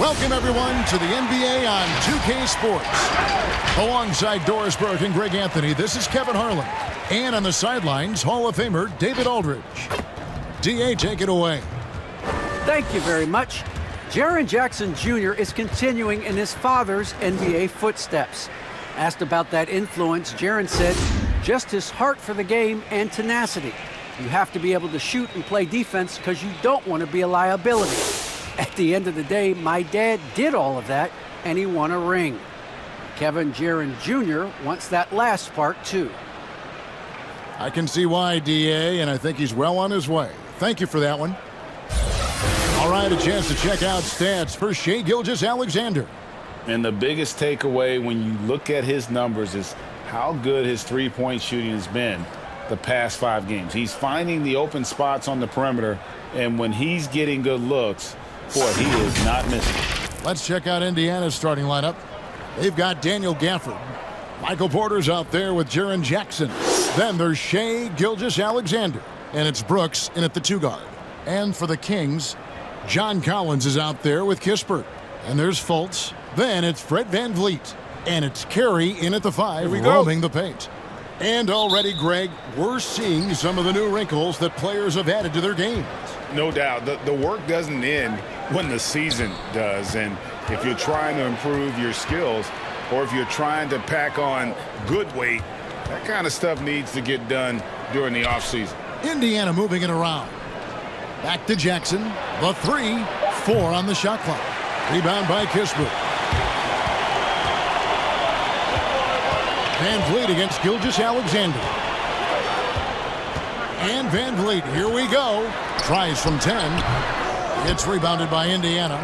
Welcome, everyone, to the NBA on 2K Sports. Alongside Doris Burke and Greg Anthony, this is Kevin Harlan. And on the sidelines, Hall of Famer David Aldridge. DA, take it away. Thank you very much. Jaron Jackson Jr. is continuing in his father's NBA footsteps. Asked about that influence, Jaron said, just his heart for the game and tenacity. You have to be able to shoot and play defense because you don't want to be a liability. At the end of the day, my dad did all of that, and he won a ring. Kevin Jaron Jr. wants that last part, too. I can see why, DA, and I think he's well on his way. Thank you for that one. All right, a chance to check out stats for Shai Gilgeous-Alexander. And the biggest takeaway when you look at his numbers is how good his three-point shooting has been the past 5 games. He's finding the open spots on the perimeter, and when he's getting good looks, boy, he is not missing. Let's check out Indiana's starting lineup. They've got Daniel Gafford. Michael Porter's out there with Jaron Jackson. Then there's Shai Gilgeous-Alexander. And it's Brooks in at the 2 guard. And for the Kings, John Collins is out there with Kispert. And there's Fultz. Then it's Fred VanVleet. And it's Carey in at the 5, roaming the paint. And already, Greg, we're seeing some of the new wrinkles that players have added to their games. No doubt. The work doesn't end when the season does. And if you're trying to improve your skills or if you're trying to pack on good weight, that kind of stuff needs to get done during the offseason. Indiana moving it around. Back to Jackson. The 3, 4 on the shot clock. Rebound by Kispert. VanVleet against Gilgeous-Alexander. And VanVleet, here we go. Tries from 10. It's rebounded by Indiana.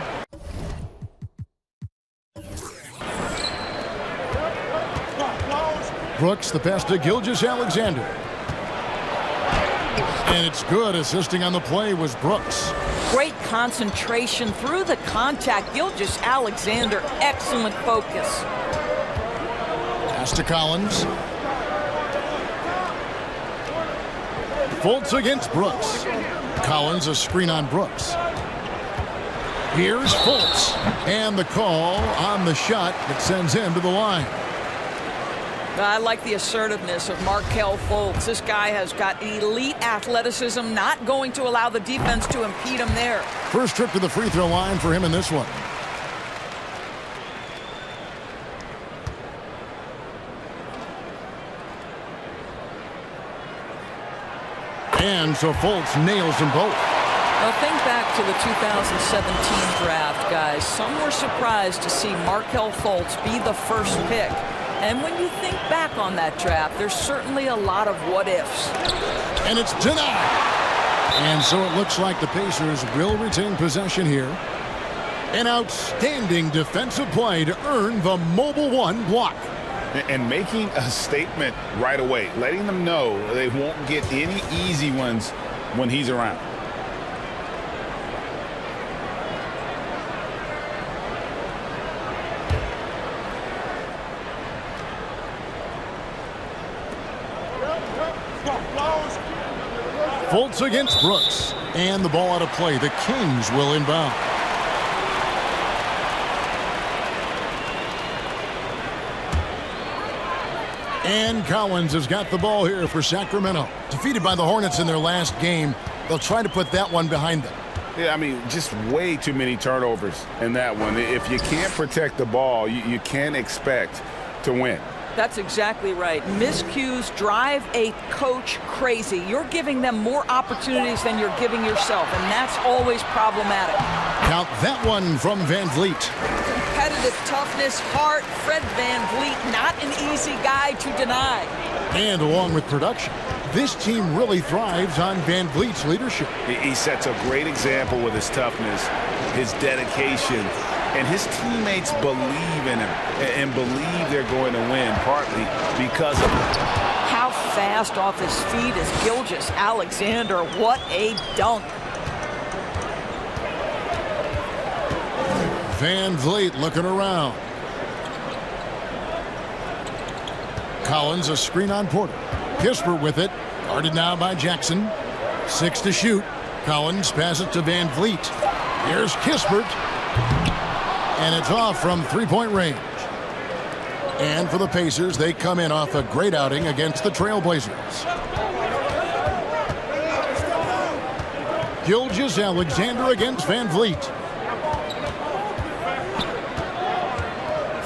Brooks, the pass to Gilgeous-Alexander. And it's good. Assisting on the play was Brooks. Great concentration through the contact. Gilgeous-Alexander, excellent focus. Pass to Collins. Fultz against Brooks. Collins, a screen on Brooks. Here's Fultz. And the call on the shot that sends him to the line. I like the assertiveness of Markelle Fultz. This guy has got elite athleticism, not going to allow the defense to impede him there. First trip to the free throw line for him in this one. And so Fultz nails them both. Now think back to the 2017 draft, guys. Some were surprised to see Markelle Fultz be the first pick. And when you think back on that draft, there's certainly a lot of what-ifs. And it's denied. And so it looks like the Pacers will retain possession here. An outstanding defensive play to earn the Mobile One block. And making a statement right away, letting them know they won't get any easy ones when he's around. Fultz against Brooks. And the ball out of play. The Kings will inbound. And Collins has got the ball here for Sacramento. Defeated by the Hornets in their last game. They'll try to put that one behind them. Yeah, I mean, just way too many turnovers in that one. If you can't protect the ball, you can't expect to win. That's exactly right. Miscues drive a coach crazy. You're giving them more opportunities than you're giving yourself, and that's always problematic. Count that one from VanVleet. Competitive toughness, heart. Fred VanVleet, not an easy guy to deny. And along with production, this team really thrives on VanVleet's leadership. He sets a great example with his toughness, his dedication, and his teammates believe in him and believe they're going to win, partly because of it. How fast off his feet is Gilgeous-Alexander. What a dunk. VanVleet looking around. Collins, a screen on Porter. Kispert with it. Guarded now by Jackson. 6 to shoot. Collins passes to VanVleet. Here's Kispert. And it's off from three-point range. And for the Pacers, they come in off a great outing against the Trailblazers. Gilgeous Alexander against Van Vliet.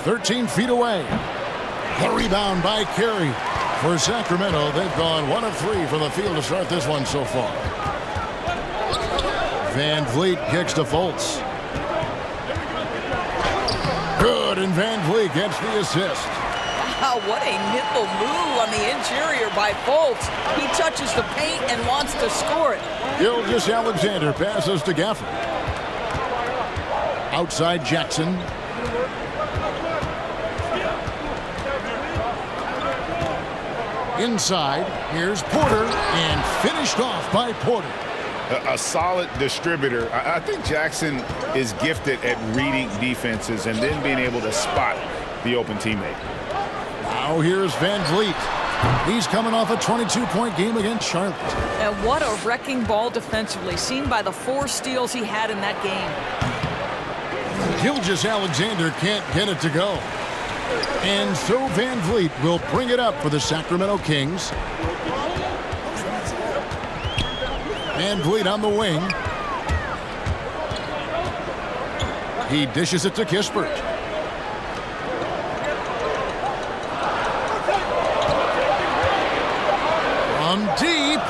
13 feet away. The rebound by Carey. For Sacramento, they've gone 1 of 3 from the field to start this one so far. Van Vliet kicks to Fultz. Good, and Van Vliet gets the assist. Wow, what a nimble move on the interior by Fultz. He touches the paint and wants to score it. Gilgeous Alexander passes to Gafford. Outside Jackson. Inside, here's Porter, and finished off by Porter. A solid distributor. I think Jackson is gifted at reading defenses and then being able to spot the open teammate. Now here's Van Vliet. He's coming off a 22-point game against Charlotte. And what a wrecking ball defensively, seen by the 4 steals he had in that game. Gilgeous Alexander can't get it to go. And so Van Vliet will bring it up for the Sacramento Kings. Van Vliet on the wing. He dishes it to Kispert. From deep.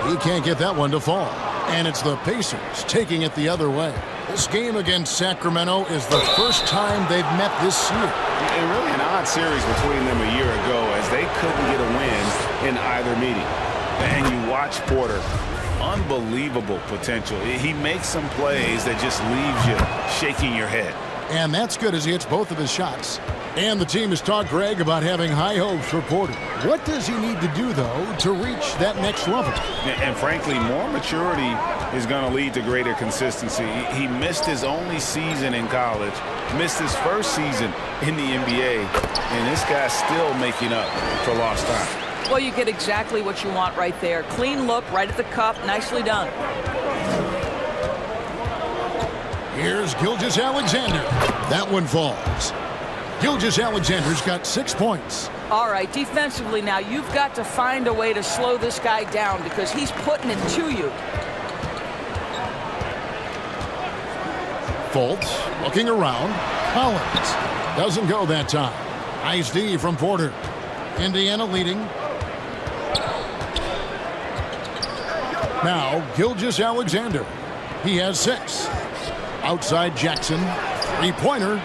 He can't get that one to fall. And it's the Pacers taking it the other way. This game against Sacramento is the first time they've met this year. And really an odd series between them a year ago as they couldn't get a win in either meeting. And you watch Porter, unbelievable potential. He makes some plays that just leaves you shaking your head. And that's good as he hits both of his shots. And the team has talked Greg about having high hopes for Porter. What does he need to do, though, to reach that next level? And frankly, more maturity is going to lead to greater consistency. He missed his only season in college, missed his first season in the NBA, and this guy's still making up for lost time. Well, you get exactly what you want right there. Clean look, right at the cup, nicely done. Here's Gilgeous Alexander. That one falls. Gilgeous Alexander's got 6 points. All right, defensively now, you've got to find a way to slow this guy down because he's putting it to you. Fultz looking around. Collins doesn't go that time. Nice D from Porter. Indiana leading. Now, Gilgeous Alexander. He has 6. Outside Jackson. Three-pointer.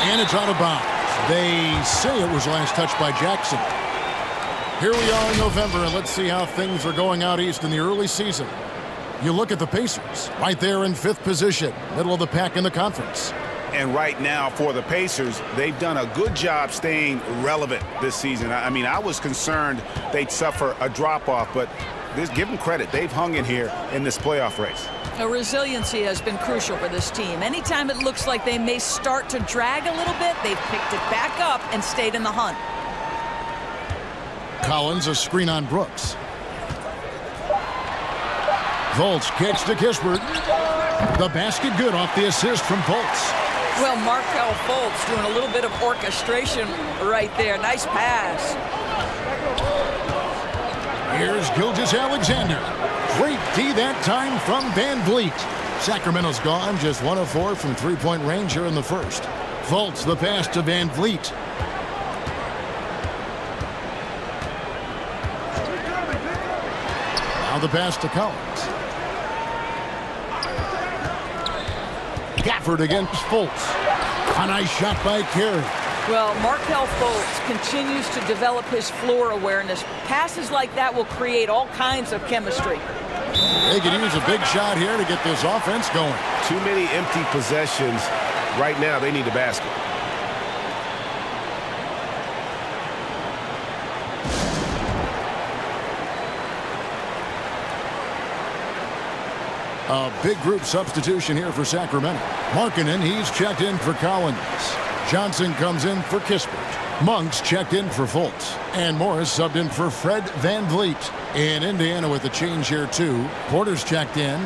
And it's out of bounds. They say it was last touched by Jackson. Here we are in November, and let's see how things are going out east in the early season. You look at the Pacers, right there in 5th position, middle of the pack in the conference. And right now for the Pacers, they've done a good job staying relevant this season. I mean, I was concerned they'd suffer a drop-off, but give them credit. They've hung in here in this playoff race. Resiliency has been crucial for this team. Anytime it looks like they may start to drag a little bit, they've picked it back up and stayed in the hunt. Collins, a screen on Brooks. Fultz kicks to Kispert. The basket good off the assist from Fultz. Well, Markelle Fultz doing a little bit of orchestration right there. Nice pass. Here's Gilgeous Alexander. Great D that time from Van Vliet. Sacramento's gone just 1 of 4 from three-point range here in the first. Fultz the pass to Van Vliet. Now the pass to Collins. Gafford against Fultz. A nice shot by Carey. Well, Markelle Fultz continues to develop his floor awareness. Passes like that will create all kinds of chemistry. They could use a big shot here to get this offense going. Too many empty possessions. Right now, they need a basket. A big group substitution here for Sacramento. Markkanen, he's checked in for Collins. Johnson comes in for Kispert. Monk's checked in for Fultz. And Morris subbed in for Fred Van Vliet. In Indiana with a change here too. Porter's checked in.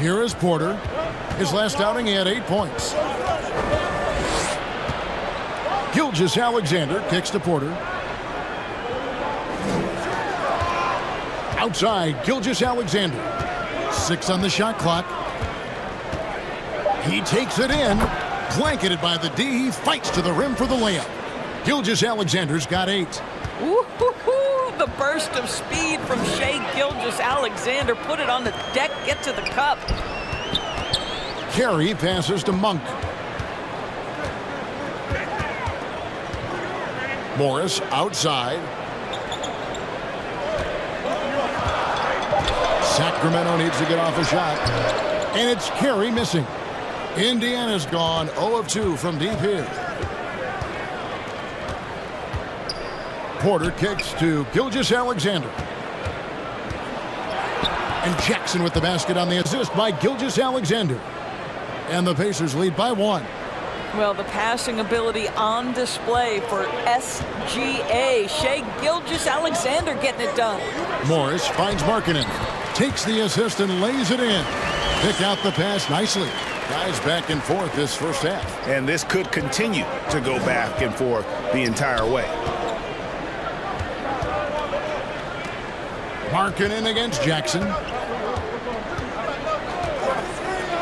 Here is Porter. His last outing, he had 8 points. Gilgeous Alexander kicks to Porter. Outside, Gilgeous Alexander. 6 on the shot clock. He takes it in. Blanketed by the D. He fights to the rim for the layup. Gilgeous Alexander's got 8. Ooh, the burst of speed from Shai Gilgeous Alexander. Put it on the deck, get to the cup. Carey passes to Monk. Morris outside. Sacramento needs to get off a shot. And it's Carey missing. Indiana's gone 0 of 2 from deep here. Porter kicks to Gilgeous Alexander. And Jackson with the basket on the assist by Gilgeous Alexander. And the Pacers lead by 1. Well, the passing ability on display for SGA. Shai Gilgeous Alexander getting it done. Morris finds Markkanen. Takes the assist and lays it in. Pick out the pass nicely. Guys back and forth this first half. And this could continue to go back and forth the entire way. Markkanen against Jackson.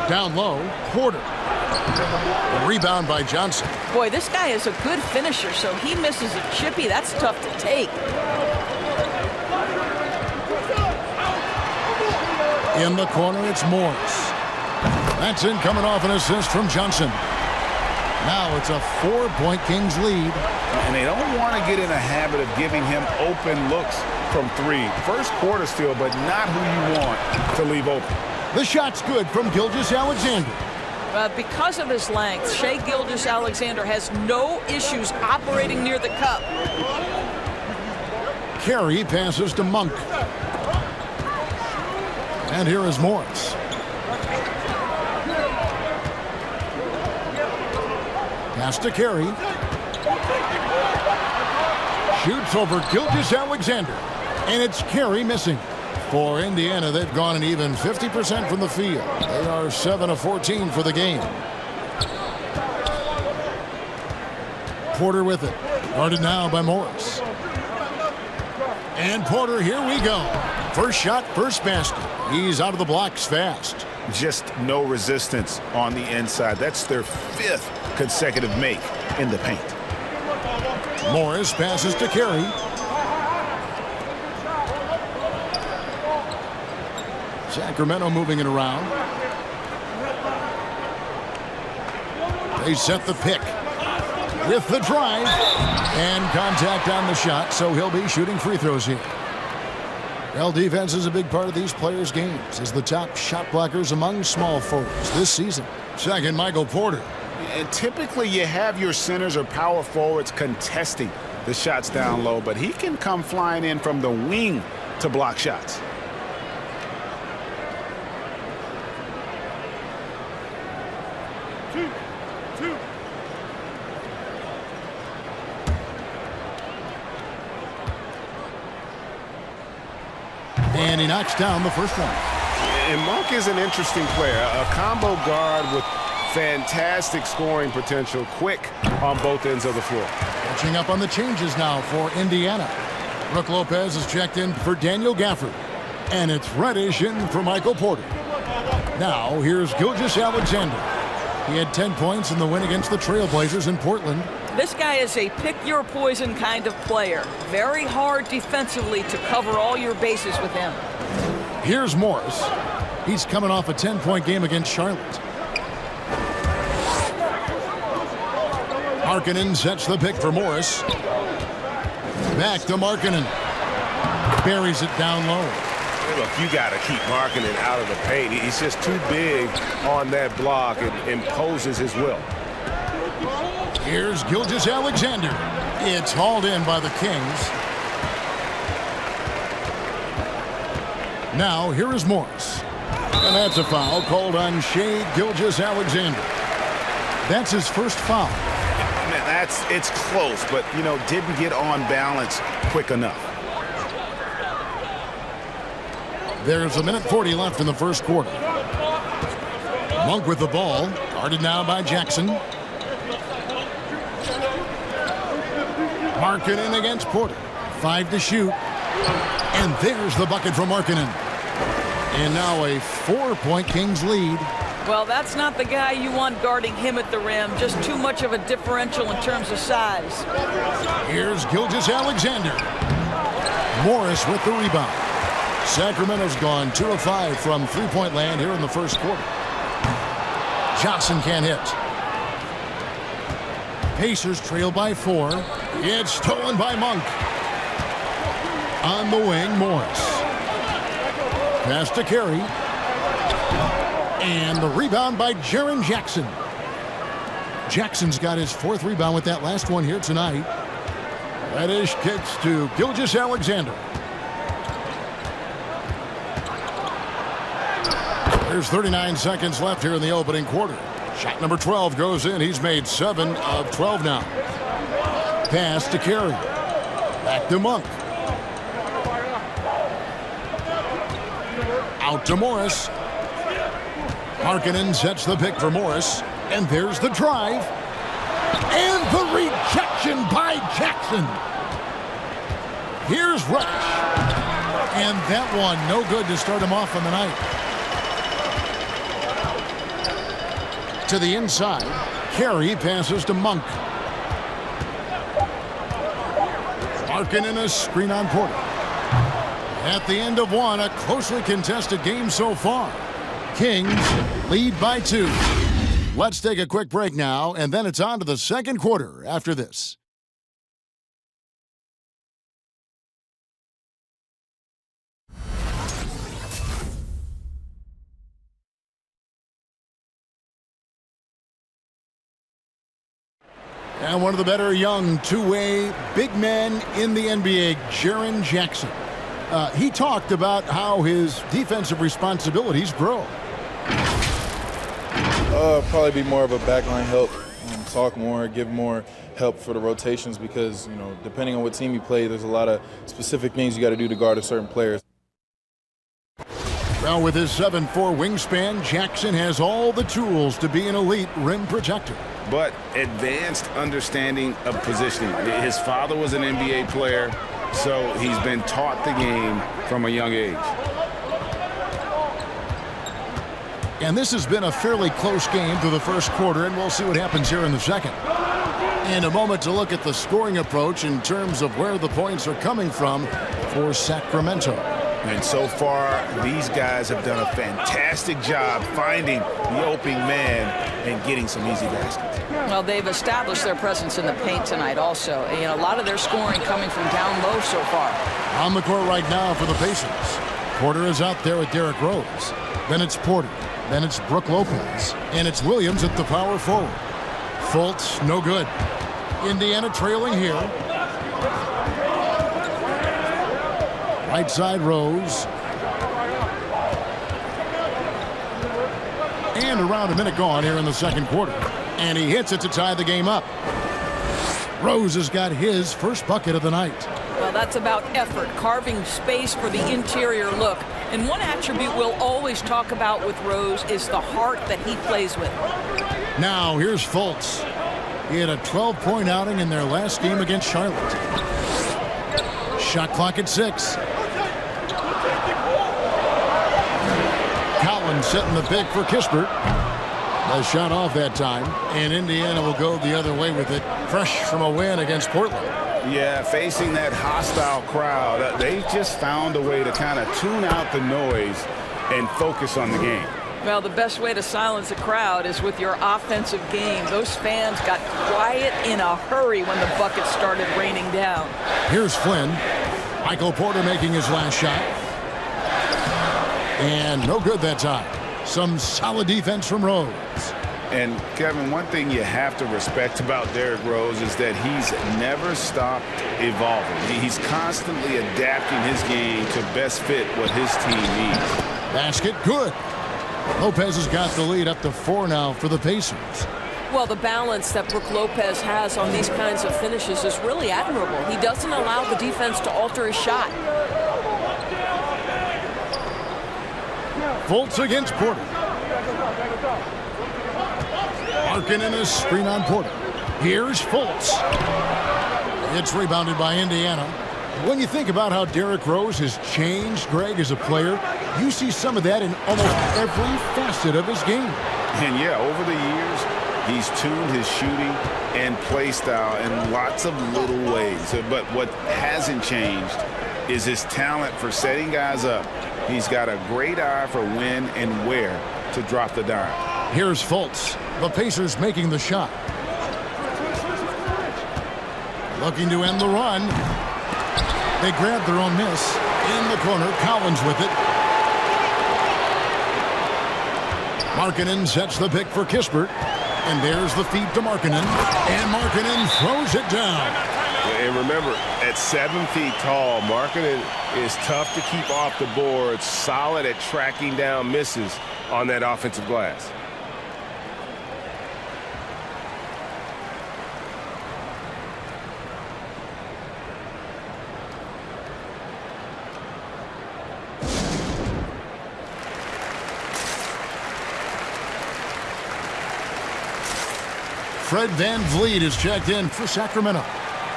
Down low, Porter. Rebound by Johnson. Boy, this guy is a good finisher, so he misses a chippy. That's tough to take. In the corner, it's Morris. That's in coming off an assist from Johnson. Now it's a 4-point Kings lead. And they don't want to get in a habit of giving him open looks from 3. First quarter still, but not who you want to leave open. The shot's good from Gilgeous Alexander. Because of his length, Shai Gilgeous Alexander has no issues operating near the cup. Carey passes to Monk. And here is Morris. Pass to Carey. Shoots over Gilgeous Alexander. And it's Carey missing. For Indiana, they've gone an even 50% from the field. They are 7 of 14 for the game. Porter with it. Guarded now by Morris. And Porter, here we go. First shot, first basket. He's out of the blocks fast. Just no resistance on the inside. That's their 5th consecutive make in the paint. Morris passes to Carey. Sacramento moving it around. They set the pick with the drive and contact on the shot, so he'll be shooting free throws here. Well, defense is a big part of these players' games as the top shot blockers among small forwards this season. Second, Michael Porter. And typically you have your centers or power forwards contesting the shots down low, but he can come flying in from the wing to block shots. And he knocks down the first one. And Monk is an interesting player, a combo guard with fantastic scoring potential, quick on both ends of the floor. Catching up on the changes now for Indiana. Brook Lopez is checked in for Daniel Gafford. And it's Reddish in for Michael Porter. Now, here's Gilgeous Alexander. He had 10 points in the win against the Trailblazers in Portland. This guy is a pick-your-poison kind of player. Very hard defensively to cover all your bases with him. Here's Morris. He's coming off a 10-point game against Charlotte. Markkanen sets the pick for Morris. Back to Markkanen. Buries it down low. Look, you got to keep Markkanen out of the paint. He's just too big on that block and imposes his will. Here's Gilgeous Alexander. It's hauled in by the Kings. Now, here is Morris. And that's a foul called on Shai Gilgeous Alexander. That's his first foul. Man, it's close, but, didn't get on balance quick enough. There's a minute 40 left in the first quarter. Monk with the ball, guarded now by Jackson. Markkanen against Porter. 5 to shoot. And there's the bucket from Markkanen. And now a 4-point Kings lead. Well, that's not the guy you want guarding him at the rim. Just too much of a differential in terms of size. Here's Gilgeous-Alexander. Morris with the rebound. Sacramento's gone 2 of 5 from three-point land here in the first quarter. Johnson can't hit. Pacers trail by 4. It's stolen by Monk. On the wing, Morris. Pass to Carey. And the rebound by Jaron Jackson. Jackson's got his 4th rebound with that last one here tonight. Reddish kicks to Gilgeous-Alexander. There's 39 seconds left here in the opening quarter. Shot number 12 goes in. He's made 7 of 12 now. Pass to Carey. Back to Monk. Out to Morris. Markkanen sets the pick for Morris. And there's the drive. And the rejection by Jackson. Here's Reddish. And that one no good to start him off on the night. To the inside. Carey passes to Monk. Markkanen a screen on Porter. At the end of one, a closely contested game so far. Kings lead by 2. Let's take a quick break now, and then it's on to the second quarter after this. And one of the better young two-way big men in the NBA, Jaron Jackson. He talked about how his defensive responsibilities grow. Probably be more of a backline help, talk more, give more help for the rotations because, you know, depending on what team you play, there's a lot of specific things you got to do to guard a certain player. Well, with his 7'4" wingspan, Jackson has all the tools to be an elite rim protector. But advanced understanding of positioning. His father was an NBA player, so he's been taught the game from a young age. And this has been a fairly close game through the first quarter, and we'll see what happens here in the second. In a moment to look at the scoring approach in terms of where the points are coming from for Sacramento. And so far, these guys have done a fantastic job finding the opening man and getting some easy baskets. Well, they've established their presence in the paint tonight also. You know, a lot of their scoring coming from down low so far. On the court right now for the Pacers. Porter is out there with Derrick Rose. Then it's Porter. Then it's Brook Lopez. And it's Williams at the power forward. Fultz, no good. Indiana trailing here. Right side, Rose. And around a minute gone here in the second quarter. And he hits it to tie the game up. Rose has got his first bucket of the night. Well, that's about effort, carving space for the interior look. And one attribute we'll always talk about with Rose is the heart that he plays with. Now, here's Fultz. He had a 12-point outing in their last game against Charlotte. Shot clock at 6. Collins setting the pick for Kispert. The shot off that time, and Indiana will go the other way with it, fresh from a win against Portland. Yeah, facing that hostile crowd, they just found a way to kind of tune out the noise and focus on the game. Well, the best way to silence a crowd is with your offensive game. Those fans got quiet in a hurry when the buckets started raining down. Here's Flynn. Michael Porter making his last shot. And no good that time. Some solid defense from Rose. And, Kevin, one thing you have to respect about Derrick Rose is that he's never stopped evolving. He's constantly adapting his game to best fit what his team needs. Basket, good. Lopez has got the lead up to 4 now for the Pacers. Well, the balance that Brook Lopez has on these kinds of finishes is really admirable. He doesn't allow the defense to alter his shot. Fultz against Porter. Markkanen a screen on Porter. Here's Fultz. It's rebounded by Indiana. When you think about how Derrick Rose has changed, Greg, as a player, you see some of that in almost every facet of his game. And yeah, over the years, he's tuned his shooting and play style in lots of little ways. But what hasn't changed is his talent for setting guys up. He's got a great eye for when and where to drop the dime. Here's Fultz. The Pacers making the shot. Looking to end the run. They grab their own miss. In the corner, Collins with it. Markkanen sets the pick for Kispert. And there's the feed to Markkanen. And Markkanen throws it down. And remember, at 7 feet tall, Markkanen is tough to keep off the board, solid at tracking down misses on that offensive glass. Fred VanVleet is checked in for Sacramento.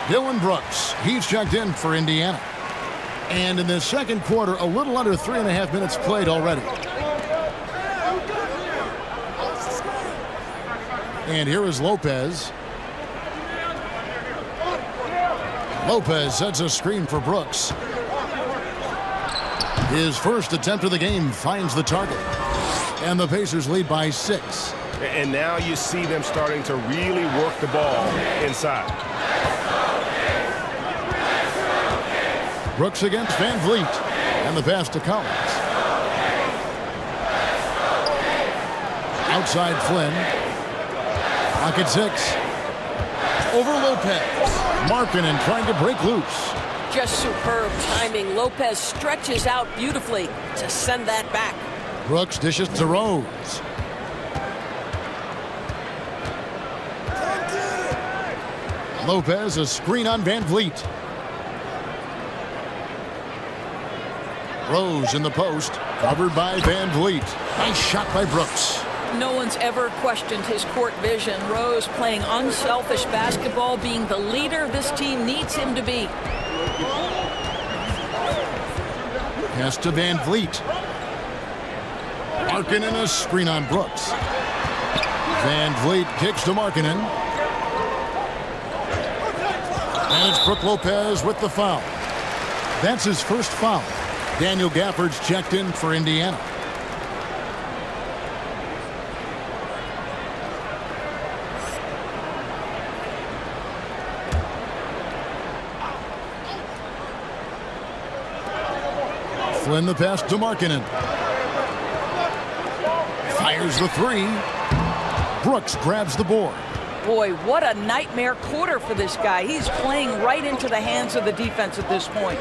Dylan Brooks, he's checked in for Indiana. And in the second quarter, a little under 3.5 minutes played already. And here is Lopez. Lopez sets a screen for Brooks. His first attempt of the game finds the target. And the Pacers lead by 6. And now you see them starting to really work the ball inside. Brooks against VanVleet. And the pass to Collins. Outside Flynn. Pocket 6. Over Lopez. Markkanen trying to break loose. Just superb timing. Lopez stretches out beautifully to send that back. Brooks dishes to Rose. Lopez, a screen on VanVleet. Rose in the post, covered by VanVleet. Nice shot by Brooks. No one's ever questioned his court vision. Rose playing unselfish basketball, being the leader this team needs him to be. Pass to VanVleet. Markkanen a screen on Brooks. VanVleet kicks to Markkanen. And it's Brook Lopez with the foul. That's his first foul. Daniel Gafford's checked in for Indiana. Flynn the pass to Markkanen. Fires the 3. Brooks grabs the board. Boy, what a nightmare quarter for this guy. He's playing right into the hands of the defense at this point.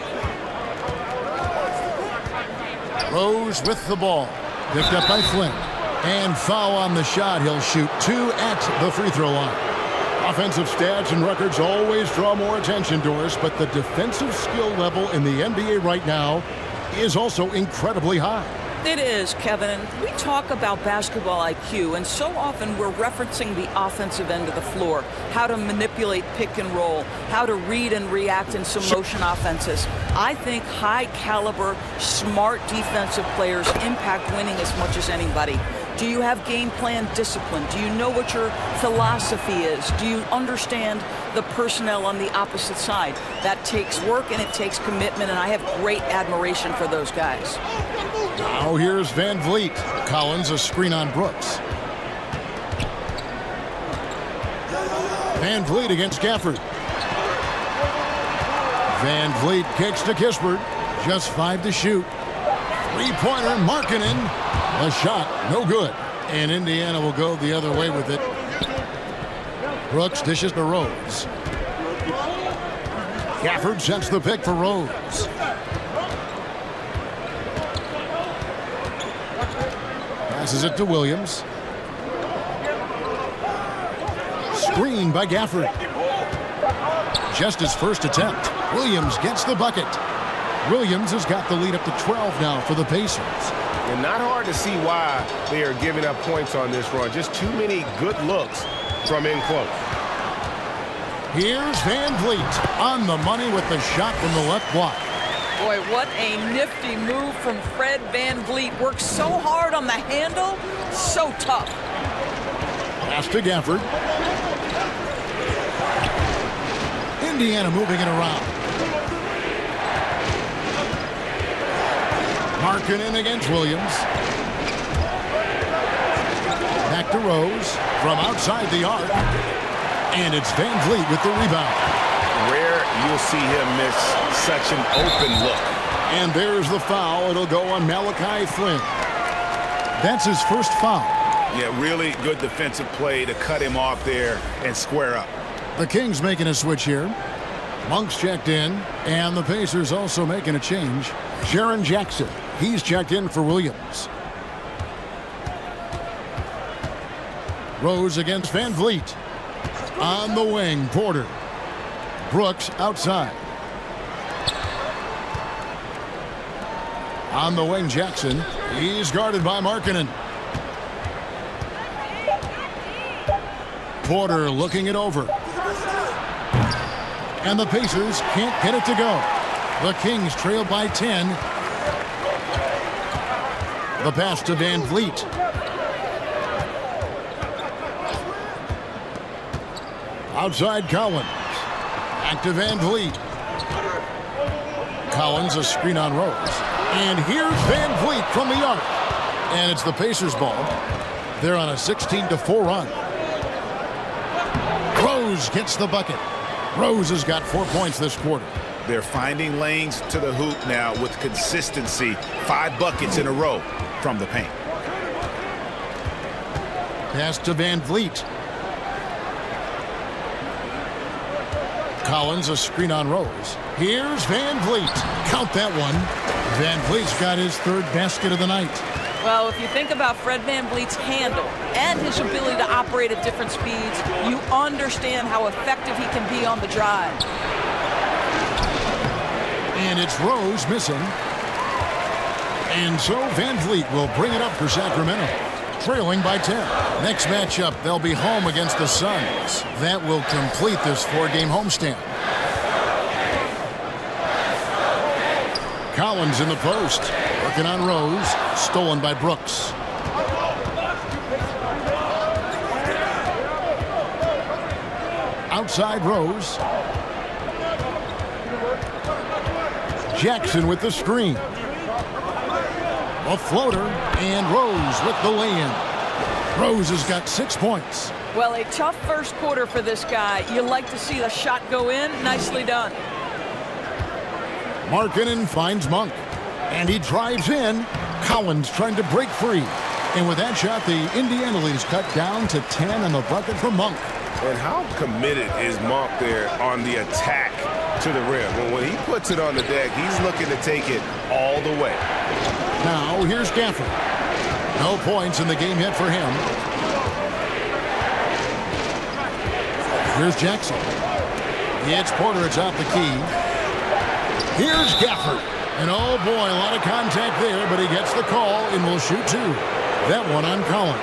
Rose with the ball. Picked up by Flynn. And foul on the shot. He'll shoot 2 at the free throw line. Offensive stats and records always draw more attention, Doris, but the defensive skill level in the NBA right now is also incredibly high. It is, Kevin. We talk about basketball IQ, and so often we're referencing the offensive end of the floor, how to manipulate pick and roll, how to read and react in some motion offenses. I think high-caliber, smart defensive players impact winning as much as anybody. Do you have game plan discipline? Do you know what your philosophy is? Do you understand the personnel on the opposite side? That takes work and it takes commitment, and I have great admiration for those guys. Now here's VanVleet. Collins a screen on Brooks. VanVleet against Gafford. VanVleet kicks to Kispert. Just 5 to shoot. Three-pointer, Markkanen. A shot, no good. And Indiana will go the other way with it. Brooks dishes to Rose. Gafford sets the pick for Rose. Passes it to Williams. Screen by Gafford. Just his first attempt. Williams gets the bucket. Williams has got the lead up to 12 now for the Pacers. And not hard to see why they are giving up points on this run. Just too many good looks from in close. Here's Van Vliet on the money with the shot from the left block. Boy, what a nifty move from Fred Van Vliet. Works so hard on the handle, so tough. Pass to Gafford. Indiana moving it around. Markkanen against Williams. Back to Rose from outside the arc. And it's Van Vliet with the rebound. Rare you'll see him miss such an open look. And there's the foul. It'll go on Malachi Flynn. That's his first foul. Yeah, really good defensive play to cut him off there and square up. The Kings making a switch here. Monk's checked in, and the Pacers also making a change. Jaron Jackson, he's checked in for Williams. Rose against Van Vliet. On the wing, Porter. Brooks outside. On the wing, Jackson. He's guarded by Markkanen. Porter looking it over. And the Pacers can't get it to go. The Kings trail by 10. The pass to Van Vliet. Outside Collins. Back to Van Vliet. Collins, a screen on Rose. And here's Van Vliet from the arc. And it's the Pacers ball. They're on a 16-4 run. Rose gets the bucket. Rose has got 4 points this quarter. They're finding lanes to the hoop now with consistency. 5 buckets in a row from the paint. Pass to Van Vliet. Collins, a screen on Rose. Here's Van Vliet. Count that one. Van Vliet's got his 3rd basket of the night. Well, if you think about Fred Van Vliet's handle and his ability to operate at different speeds, you understand how effective he can be on the drive. And it's Rose missing. And so Van Vliet will bring it up for Sacramento, trailing by 10. Next matchup, they'll be home against the Suns. That will complete this 4-game homestand. Collins in the post, working on Rose, stolen by Brooks. Outside Rose. Jackson with the screen. A floater, and Rose with the lay-in. Rose has got 6 points. Well, a tough first quarter for this guy. You like to see the shot go in. Nicely done. Markkanen finds Monk, and he drives in. Collins trying to break free. And with that shot, the Indiana lead is cut down to 10 on the bucket for Monk. And how committed is Monk there on the attack to the rim? When he puts it on the deck, he's looking to take it all the way. Now, here's Gafford. No points in the game yet for him. Here's Jackson. It's Porter. It's out the key. Here's Gafford. And oh boy, a lot of contact there, but he gets the call and will shoot 2. That one on Collins.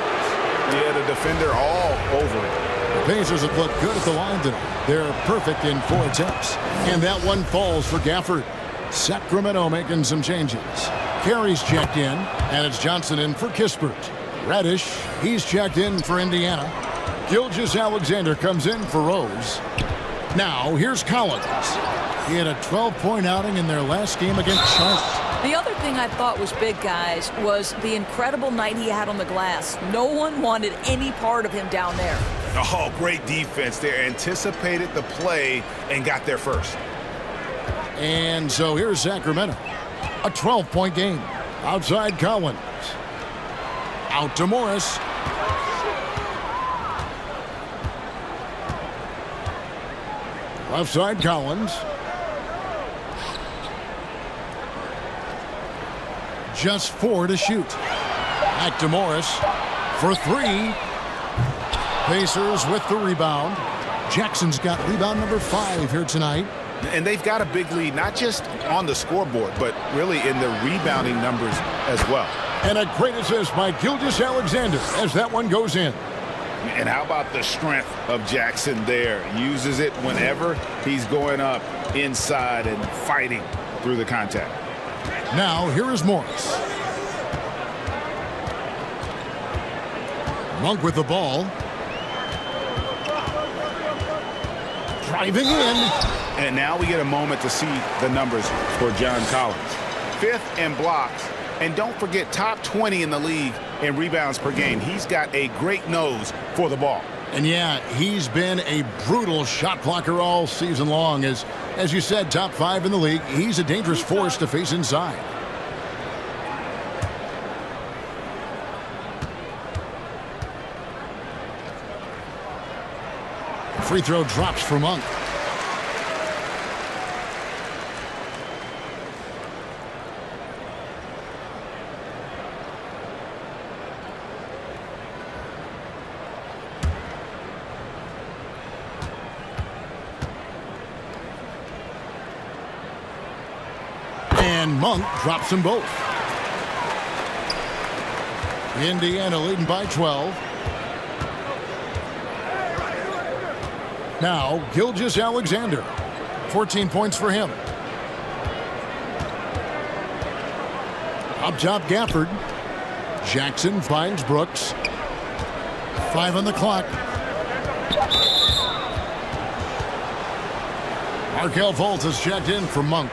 Yeah, the defender all over it. The Pacers have looked good at the line tonight. They're perfect in 4 attempts. And that one falls for Gafford. Sacramento making some changes. Carey's checked in, and it's Johnson in for Kispert. Reddish, he's checked in for Indiana. Gilgeous-Alexander comes in for Rose. Now, here's Collins. He had a 12-point outing in their last game against Charlotte. The other thing I thought was big, guys, was the incredible night he had on the glass. No one wanted any part of him down there. Oh, great defense there. Anticipated the play and got there first. And so here's Sacramento. A 12-point game. Outside Collins. Out to Morris. Left side Collins. Just 4 to shoot. Back to Morris for 3. Pacers with the rebound. Jackson's got rebound number 5 here tonight. And they've got a big lead, not just on the scoreboard, but really in the rebounding numbers as well. And a great assist by Gilgeous-Alexander as that one goes in. And how about the strength of Jackson there? Uses it whenever he's going up inside and fighting through the contact. Now, here is Morris. Monk with the ball. Driving in. And now we get a moment to see the numbers for John Collins. 5th in blocks. And don't forget, top 20 in the league in rebounds per game. He's got a great nose for the ball. And yeah, he's been a brutal shot blocker all season long. As you said, top 5 in the league. He's a dangerous force to face inside. Free throw drops for Monk. And Monk drops them both. Indiana leading by 12. Now, Gilgeous-Alexander. 14 points for him. Up top, Gafford. Jackson finds Brooks. 5 on the clock. Markelle Fultz has checked in for Monk.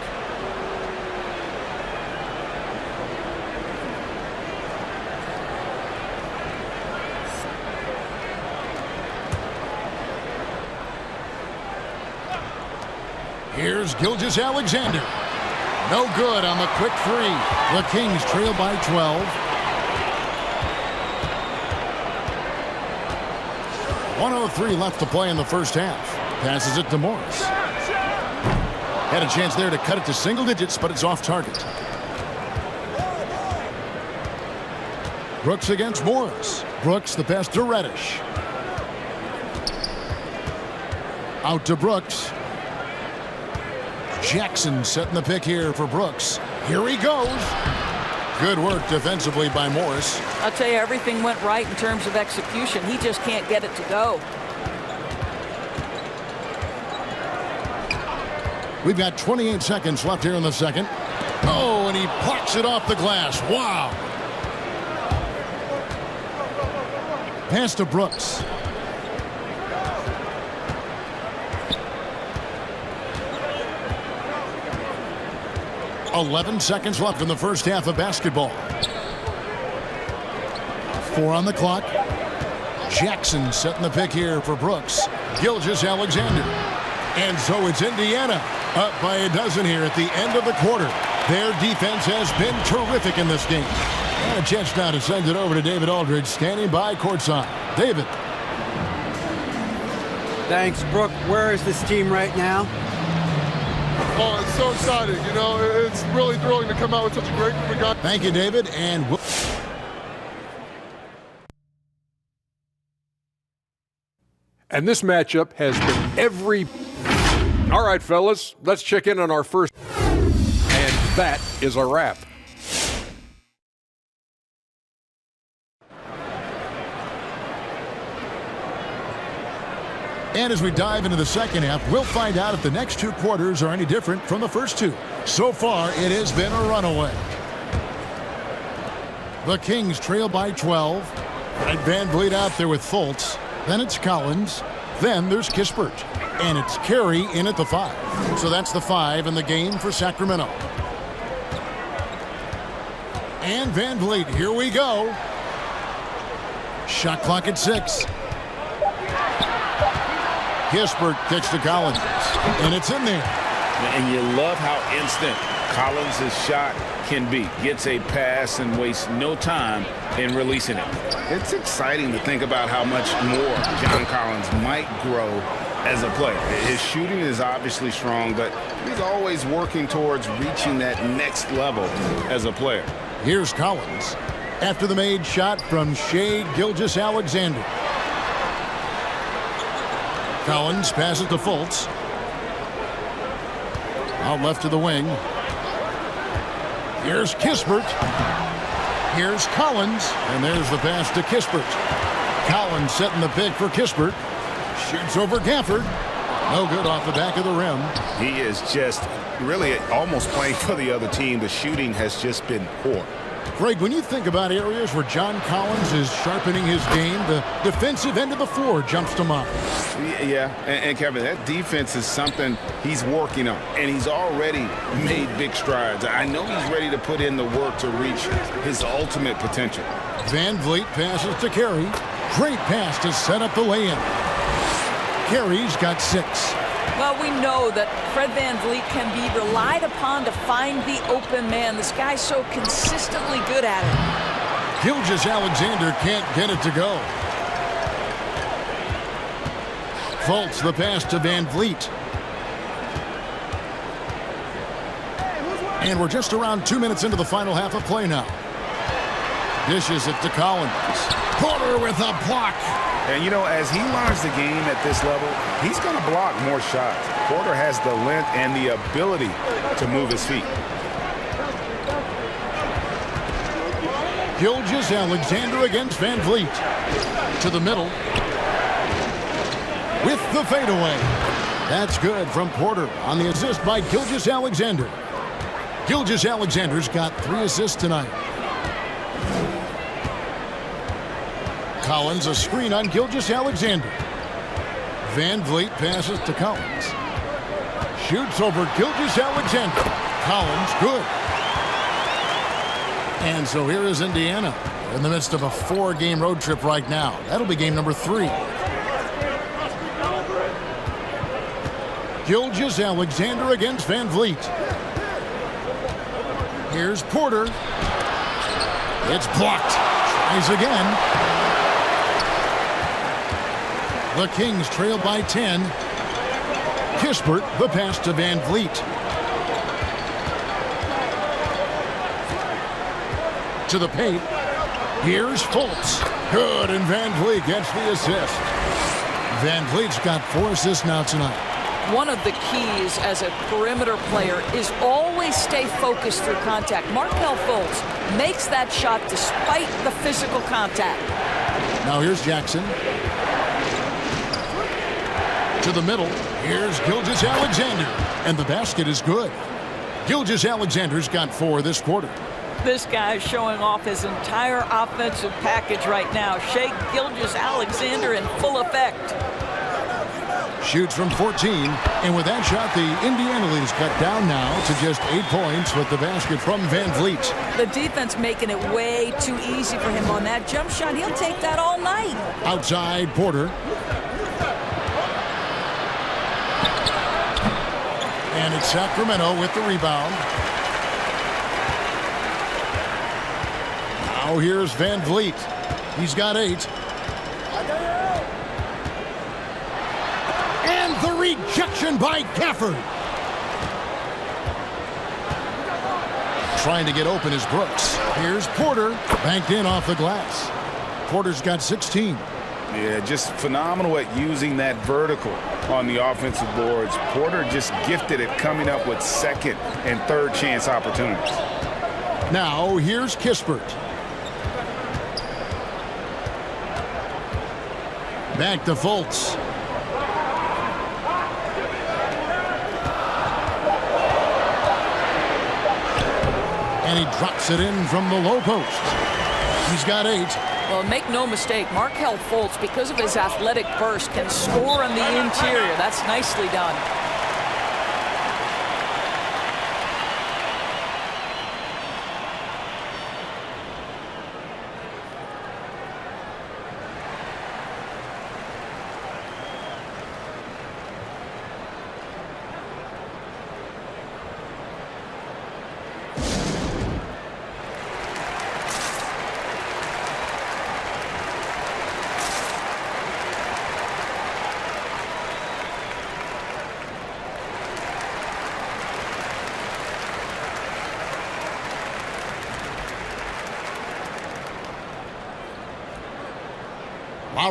Here's Gilgeous-Alexander. No good on the quick 3. The Kings trail by 12. 1:03 left to play in the first half. Passes it to Morris. Had a chance there to cut it to single digits, but it's off target. Brooks against Morris. Brooks the pass to Reddish. Out to Brooks. Jackson setting the pick here for Brooks. Here he goes. Good work defensively by Morris. I'll tell you, everything went right in terms of execution. He just can't get it to go. We've got 28 seconds left here in the second. Oh, and he plucks it off the glass. Wow. Pass to Brooks. .11 seconds left in the first half of basketball. 4 on the clock. Jackson setting the pick here for Brooks. Gilgeous-Alexander. And so it's Indiana up by a dozen here at the end of the quarter. Their defense has been terrific in this game. And a chance now to send it over to David Aldridge, standing by courtside. David. Thanks, Brooke. Where is this team right now? Oh, it's so exciting. You know, it's really thrilling to come out with such a great group of guys. Thank you, David. And this matchup has been every... All right, fellas, let's check in on our first. And that is a wrap. And as we dive into the second half, we'll find out if the next 2 quarters are any different from the first 2. So far, it has been a runaway. The Kings trail by 12. Right, Van Vliet out there with Fultz. Then it's Collins. Then there's Kispert. And it's Carey in at the 5. So that's the 5 in the game for Sacramento. And Van Vliet, here we go. Shot clock at 6. Kispert kicks to Collins, and it's in there. And you love how instant Collins' shot can be. Gets a pass and wastes no time in releasing it. It's exciting to think about how much more John Collins might grow as a player. His shooting is obviously strong, but he's always working towards reaching that next level as a player. Here's Collins after the made shot from Shai Gilgeous-Alexander. Collins passes to Fultz. Out left to the wing. Here's Kispert. Here's Collins, and there's the pass to Kispert. Collins setting the pick for Kispert. Shoots over Gafford. No good off the back of the rim. He is just really almost playing for the other team. The shooting has just been poor. Greg, when you think about areas where John Collins is sharpening his game, the defensive end of the floor jumps to mind. Yeah, and Kevin, that defense is something he's working on, and he's already made big strides. I know he's ready to put in the work to reach his ultimate potential. Van Vliet passes to Carey. Great pass to set up the lay-in. Carey's got 6. Well, we know that Fred Van Vliet can be relied upon to find the open man. This guy's so consistently good at it. Gilgeous-Alexander can't get it to go. Fultz the pass to Van Vliet. And we're just around 2 minutes into the final half of play now. Dishes it to Collins. Porter with a block. And, you know, as he learns the game at this level, he's going to block more shots. Porter has the length and the ability to move his feet. Gilgeous-Alexander against Van Vliet. To the middle. With the fadeaway. That's good from Porter on the assist by Gilgeous-Alexander. Gilgeous-Alexander's got 3 assists tonight. Collins, a screen on Gilgeous-Alexander. Van Vliet passes to Collins. Shoots over Gilgeous-Alexander. Collins, good. And so here is Indiana in the midst of a 4-game road trip right now. That'll be game number 3. Gilgeous-Alexander against Van Vliet. Here's Porter. It's blocked. Tries again. The Kings trail by 10. Kispert, the pass to Van Vliet. To the paint. Here's Fultz. Good, and Van Vliet gets the assist. Van Vliet's got 4 assists now tonight. One of the keys as a perimeter player is always stay focused through contact. Markelle Fultz makes that shot despite the physical contact. Now here's Jackson. To the middle. Here's Gilgeous-Alexander. And the basket is good. Gilgeous-Alexander's got 4 this quarter. This guy's showing off his entire offensive package right now. Shea Gilgeous-Alexander in full effect. Shoots from 14. And with that shot, the Indiana lead is cut down now to just 8 points with the basket from Van Vliet. The defense making it way too easy for him on that jump shot. He'll take that all night. Outside, Porter. And it's Sacramento with the rebound. Now here's Van Vliet. He's got 8. And the rejection by Gafford. Trying to get open is Brooks. Here's Porter. Banked in off the glass. Porter's got 16. Yeah, just phenomenal at using that vertical on the offensive boards. Porter just gifted at coming up with second and third chance opportunities. Now here's Kispert. Back to Fultz. And he drops it in from the low post. He's got 8. Well, make no mistake, Markelle Fultz, because of his athletic burst, can score on the interior. That's nicely done.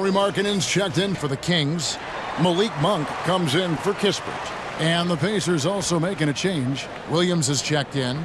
Lauri Markkanen's checked in for the Kings. Malik Monk comes in for Kispert. And the Pacers also making a change. Williams is checked in.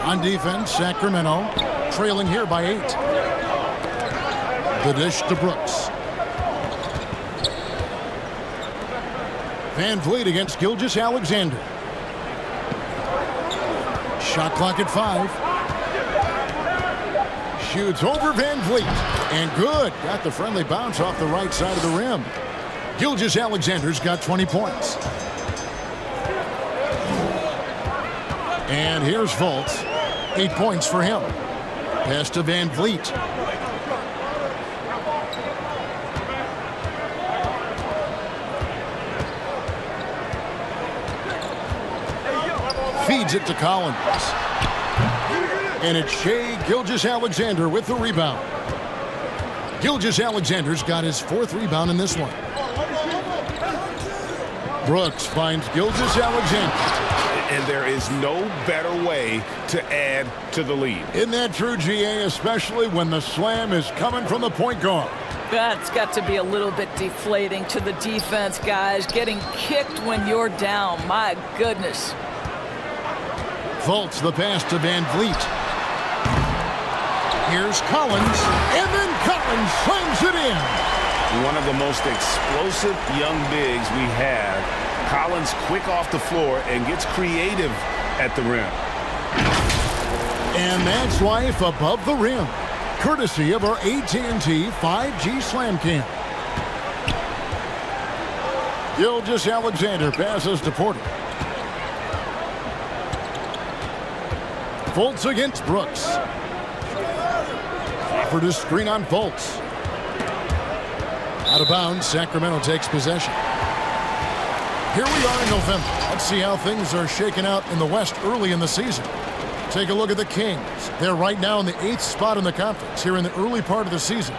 On defense, Sacramento trailing here by 8. The dish to Brooks. Van Vliet against Gilgeous-Alexander. Shot clock at 5. Shoots over Van Vliet. And good. Got the friendly bounce off the right side of the rim. Gilgeous-Alexander's got 20 points. And here's Fultz. 8 points for him. Pass to Van Vliet. Feeds it to Collins. And it's Shai Gilgeous-Alexander with the rebound. Gilgeous-Alexander's got his 4th rebound in this one. Brooks finds Gilgeous-Alexander. And there is no better way to add to the lead. Isn't that true, GA, especially when the slam is coming from the point guard? That's got to be a little bit deflating to the defense, guys. Getting kicked when you're down. My goodness. Fultz the pass to Van Vliet. Here's Collins, and then Collins slams it in. One of the most explosive young bigs we have. Collins quick off the floor and gets creative at the rim. And that's life above the rim, courtesy of our AT&T 5G Slam Cam. Gilgeous-Alexander passes to Porter. Fultz against Brooks. For the screen on Fultz. Out of bounds, Sacramento takes possession. Here we are in November. Let's see how things are shaking out in the West early in the season. Take a look at the Kings. They're right now in the 8th spot in the conference here in the early part of the season.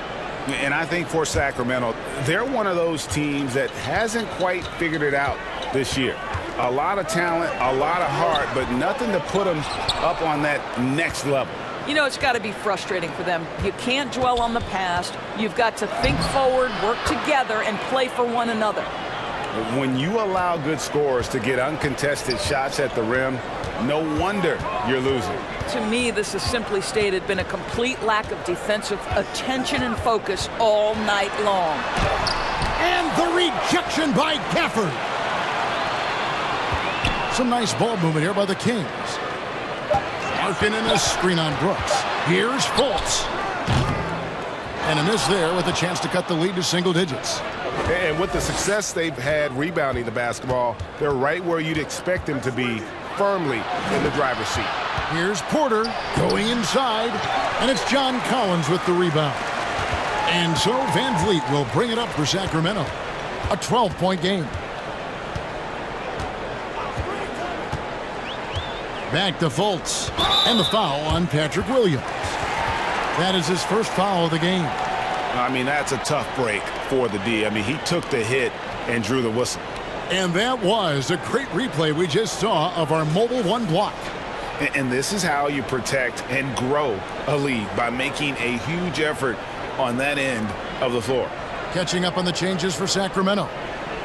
And I think for Sacramento, they're one of those teams that hasn't quite figured it out this year. A lot of talent, a lot of heart, but nothing to put them up on that next level. You know, it's got to be frustrating for them. You can't dwell on the past. You've got to think forward, work together, and play for one another. When you allow good scorers to get uncontested shots at the rim, no wonder you're losing. To me, this has simply stated been a complete lack of defensive attention and focus all night long. And the rejection by Gafford. Some nice ball movement here by the Kings. Larkin in a screen on Brooks. Here's Fultz. And a miss there with a chance to cut the lead to single digits. And with the success they've had rebounding the basketball, they're right where you'd expect them to be, firmly in the driver's seat. Here's Porter going inside, and it's John Collins with the rebound. And so Van Vliet will bring it up for Sacramento. A 12-point game. Back to Fultz, and the foul on Patrick Williams. That is his first foul of the game. I mean, that's a tough break for the D. I mean, he took the hit and drew the whistle. And that was a great replay we just saw of our Mobile One block. And this is how you protect and grow a lead, by making a huge effort on that end of the floor. Catching up on the changes for Sacramento.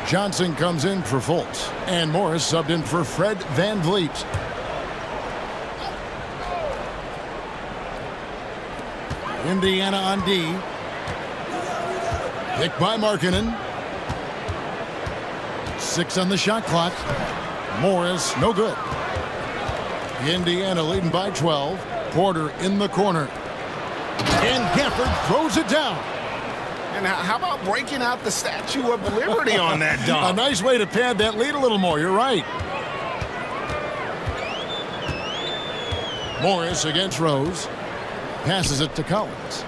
Johnson comes in for Fultz, and Morris subbed in for Fred Van Vliet. Indiana on D. Picked by Markkanen. 6 on the shot clock. Morris, no good. Indiana leading by 12. Porter in the corner. And Gafford throws it down. And how about breaking out the Statue of Liberty on that dunk? A nice way to pad that lead a little more. You're right. Morris against Rose. Passes it to Collins.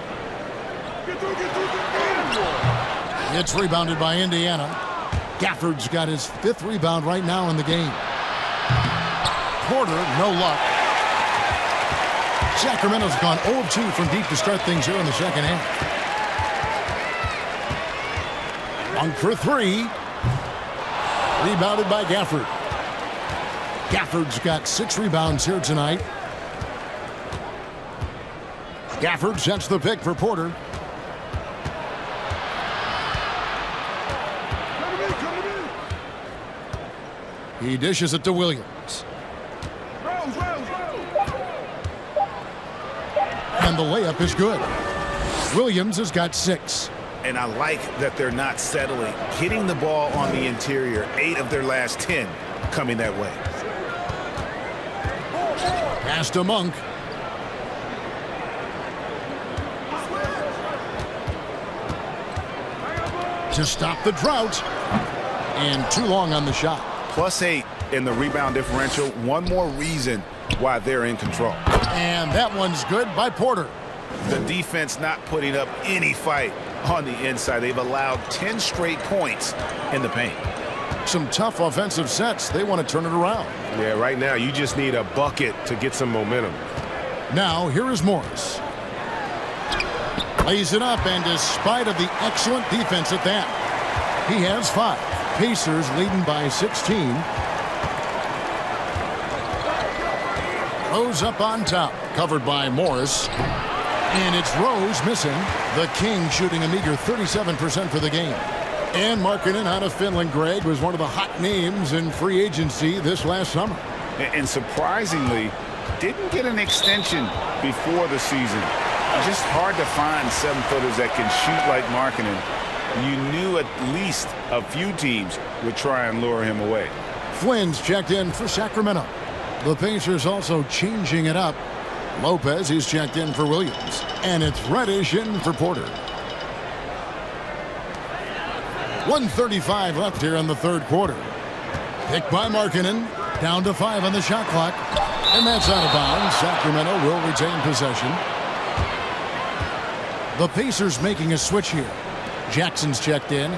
It's rebounded by Indiana. Gafford's got his 5th rebound right now in the game. Porter, no luck. Sacramento's gone 0-2 from deep to start things here in the second half. Long for 3. Rebounded by Gafford. Gafford's got 6 rebounds here tonight. Gafford sets the pick for Porter. He dishes it to Williams. And the layup is good. Williams has got 6. And I like that they're not settling. Hitting the ball on the interior, 8 of their last 10 coming that way. Pass to Monk. To stop the drought. And too long on the shot. +8 in the rebound differential. One more reason why they're in control. And that one's good by Porter. The defense not putting up any fight on the inside. They've allowed 10 straight points in the paint. Some tough offensive sets. They want to turn it around. Yeah, right now you just need a bucket to get some momentum. Now here is Morris. Lays it up, and despite of the excellent defense at that, he has 5. Pacers leading by 16. Rose up on top, covered by Morris. And it's Rose missing. The Kings shooting a meager 37% for the game. And Markkanen out of Finland, Greg, was one of the hot names in free agency this last summer. And surprisingly, didn't get an extension before the season. Just hard to find 7-footers that can shoot like Markkanen. You knew at least a few teams would try and lure him away. Flynn's checked in for Sacramento. The Pacers also changing it up. Lopez, he's checked in for Williams. And it's Reddish in for Porter. 1:35 left here in the third quarter. Picked by Markkanen. Down to 5 on the shot clock. And that's out of bounds. Sacramento will retain possession. The Pacers making a switch here. Jackson's checked in.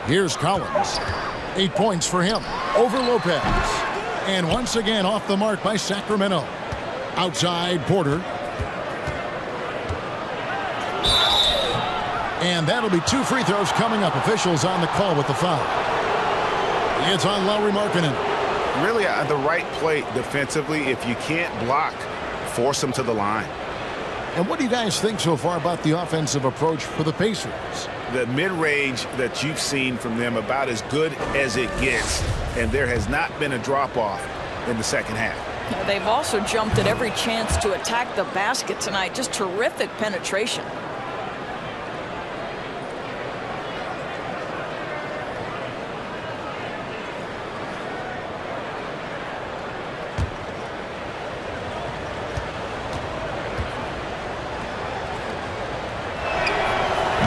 Here's Collins. 8 points for him. Over Lopez. And once again off the mark by Sacramento. Outside Porter. And that'll be 2 free throws coming up. Officials on the call with the foul. It's on Lauri Markkanen. Really the right play defensively. If you can't block, force them to the line. And what do you guys think so far about the offensive approach for the Pacers? The mid-range that you've seen from them about as good as it gets. And there has not been a drop-off in the second half. They've also jumped at every chance to attack the basket tonight. Just terrific penetration.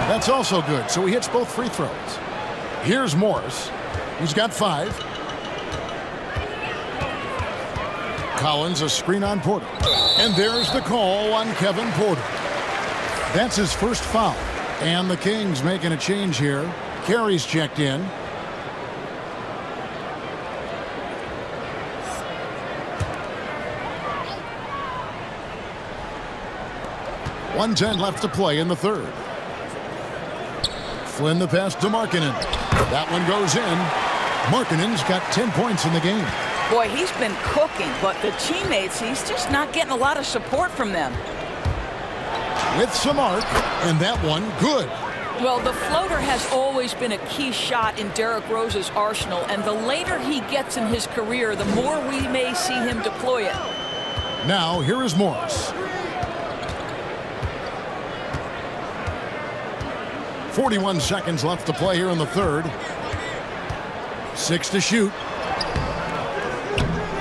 That's also good, so he hits both free throws. Here's Morris. He's got 5. Collins, a screen on Porter. And there's the call on Kevin Porter. That's his first foul. And the Kings making a change here. Carey's checked in. .110 left to play in the third. Flynn the pass to Markkanen. That one goes in. Markkanen's got 10 points in the game. Boy, he's been cooking, but the teammates, he's just not getting a lot of support from them. With some arc, and that one good. Well, the floater has always been a key shot in Derrick Rose's arsenal, and the later he gets in his career, the more we may see him deploy it. Now, here is Morris. 41 seconds left to play here in the third. 6 to shoot.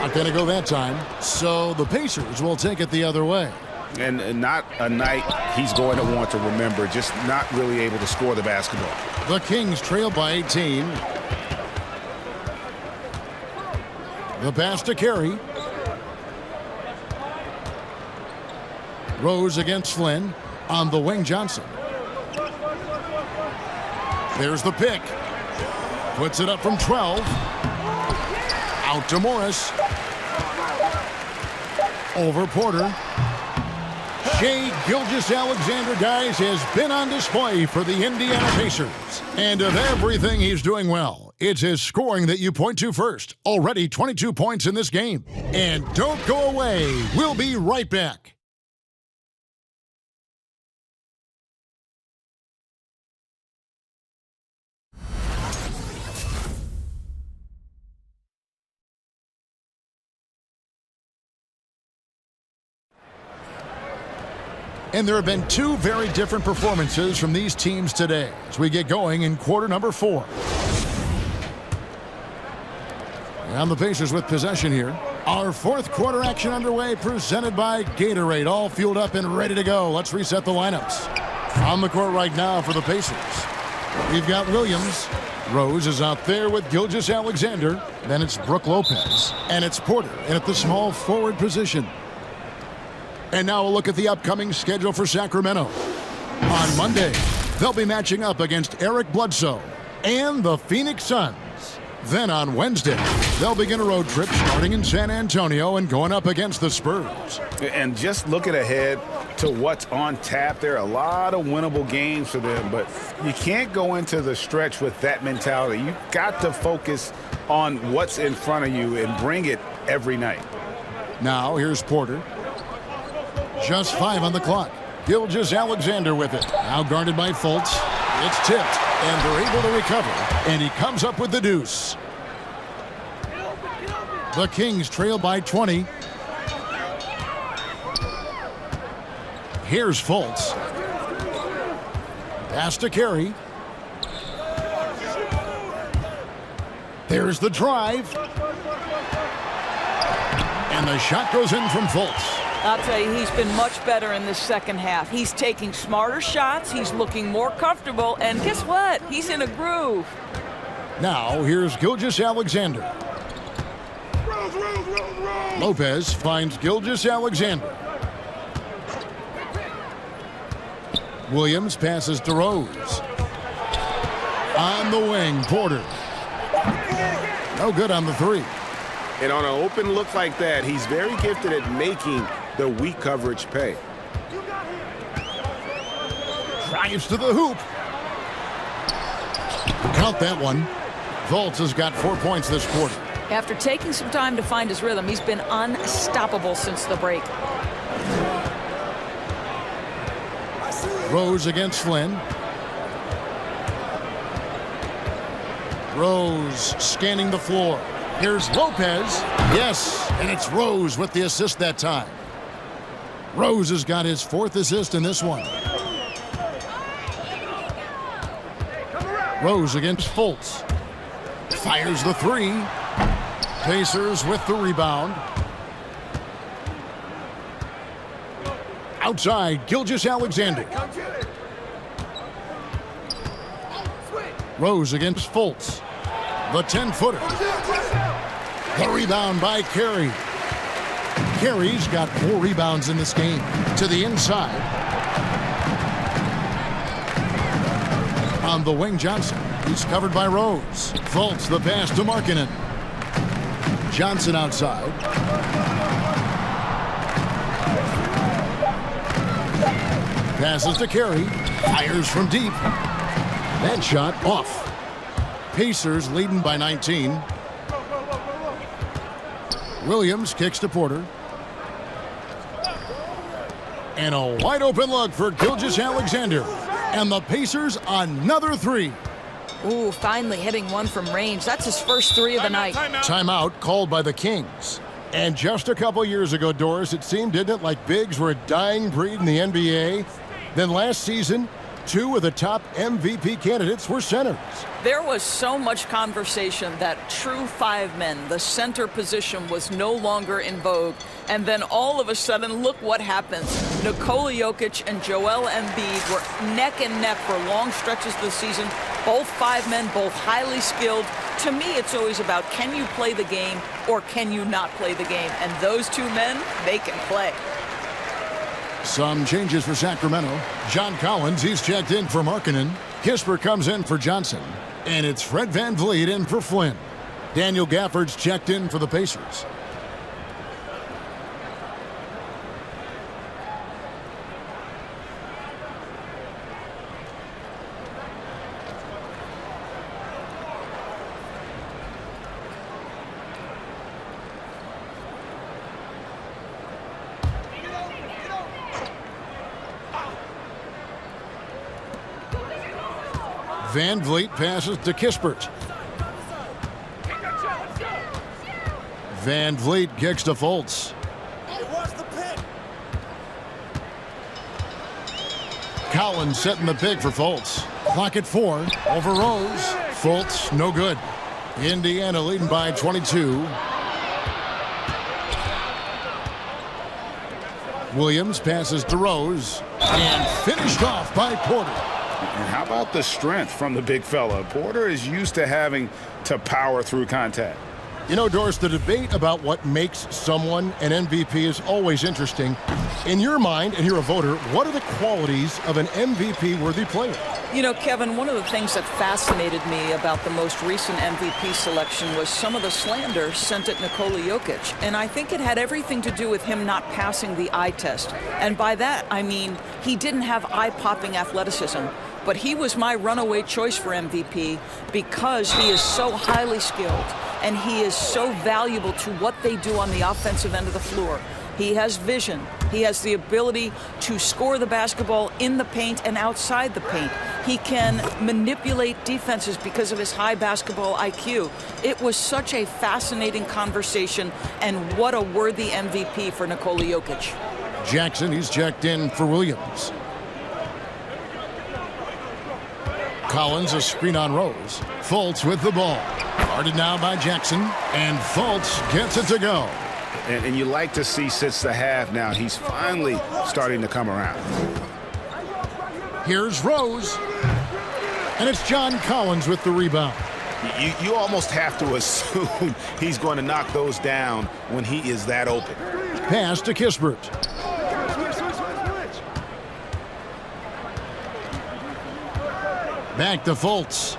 Not going to go that time. So the Pacers will take it the other way. And not a night he's going to want to remember, just not really able to score the basketball. The Kings trail by 18. The pass to Carey. Rose against Flynn. On the wing, Johnson. There's the pick. Puts it up from 12. Out to Morris. Over Porter. Shai Gilgeous-Alexander, guys, has been on display for the Indiana Pacers. And of everything he's doing well, it's his scoring that you point to first. Already 22 points in this game. And don't go away. We'll be right back. And there have been two very different performances from these teams today as we get going in quarter number 4. And the Pacers with possession here. Our fourth quarter action underway, presented by Gatorade. All fueled up and ready to go. Let's reset the lineups. On the court right now for the Pacers, we've got Williams. Rose is out there with Gilgeous-Alexander. Then it's Brook Lopez. And it's Porter in at the small forward position. And now a look at the upcoming schedule for Sacramento. On Monday, they'll be matching up against Eric Bledsoe and the Phoenix Suns. Then on Wednesday, they'll begin a road trip starting in San Antonio and going up against the Spurs. And just looking ahead to what's on tap, there are a lot of winnable games for them, but you can't go into the stretch with that mentality. You've got to focus on what's in front of you and bring it every night. Now here's Porter. Just 5 on the clock. Gilgeous-Alexander with it. Now guarded by Fultz. It's tipped, and they're able to recover. And he comes up with the deuce. The Kings trail by 20. Here's Fultz. Pass to Carey. There's the drive. And the shot goes in from Fultz. I'll tell you, he's been much better in this second half. He's taking smarter shots. He's looking more comfortable. And guess what? He's in a groove. Now, here's Gilgeous-Alexander. Lopez finds Gilgeous-Alexander. Williams passes to Rose. On the wing, Porter. No good on the 3. And on an open look like that, he's very gifted at making the weak coverage pay. Drives to the hoop. Count that one. Fultz has got 4 points this quarter. After taking some time to find his rhythm, he's been unstoppable since the break. Rose against Flynn. Rose scanning the floor. Here's Lopez. Yes, and it's Rose with the assist that time. Rose has got his 4th assist in this one. Rose against Fultz. Fires the 3. Pacers with the rebound. Outside, Gilgeous-Alexander. Rose against Fultz. The 10-footer. The rebound by Carey. Carey's got 4 rebounds in this game. To the inside. On the wing, Johnson. He's covered by Rose. Fultz the pass to Markkanen. Johnson outside. Passes to Carey. Fires from deep. That shot off. Pacers leading by 19. Williams kicks to Porter. And a wide open look for Gilgeous-Alexander. And the Pacers another 3. Ooh, finally hitting one from range. That's his first 3 of the night. Timeout called by the Kings. And just a couple years ago, Doris, it seemed, didn't it, like bigs were a dying breed in the NBA? Then last season, 2 of the top MVP candidates were centers. There was so much conversation that true 5 men, the center position, was no longer in vogue. And then all of a sudden, look what happens. Nikola Jokic and Joel Embiid were neck and neck for long stretches of the season. Both 5 men, both highly skilled. To me, it's always about, can you play the game or can you not play the game? And those 2 men, they can play. Some changes for Sacramento. John Collins, he's checked in for Markkanen. Kispert comes in for Johnson. And it's Fred VanVleet in for Flynn. Daniel Gafford's checked in for the Pacers. VanVleet passes to Kispert. VanVleet kicks to Fultz. Collins setting the pick for Fultz. Clock at 4. Over Rose. Fultz, no good. Indiana leading by 22. Williams passes to Rose. And finished off by Porter. And how about the strength from the big fella? Porter is used to having to power through contact. You know, Doris, the debate about what makes someone an MVP is always interesting. In your mind, and you're a voter, what are the qualities of an MVP-worthy player? You know, Kevin, one of the things that fascinated me about the most recent MVP selection was some of the slander sent at Nikola Jokic. And I think it had everything to do with him not passing the eye test. And by that, I mean he didn't have eye-popping athleticism. But he was my runaway choice for MVP because he is so highly skilled and he is so valuable to what they do on the offensive end of the floor. He has vision. He has the ability to score the basketball in the paint and outside the paint. He can manipulate defenses because of his high basketball IQ. It was such a fascinating conversation, and what a worthy MVP for Nikola Jokic. Jackson, he's checked in for Williams. Collins, a screen on Rose. Fultz with the ball. Guarded now by Jackson, and Fultz gets it to go. And you like to see since the half now, he's finally starting to come around. Here's Rose. And it's John Collins with the rebound. You almost have to assume he's going to knock those down when he is that open. Pass to Kispert. Back to Fultz.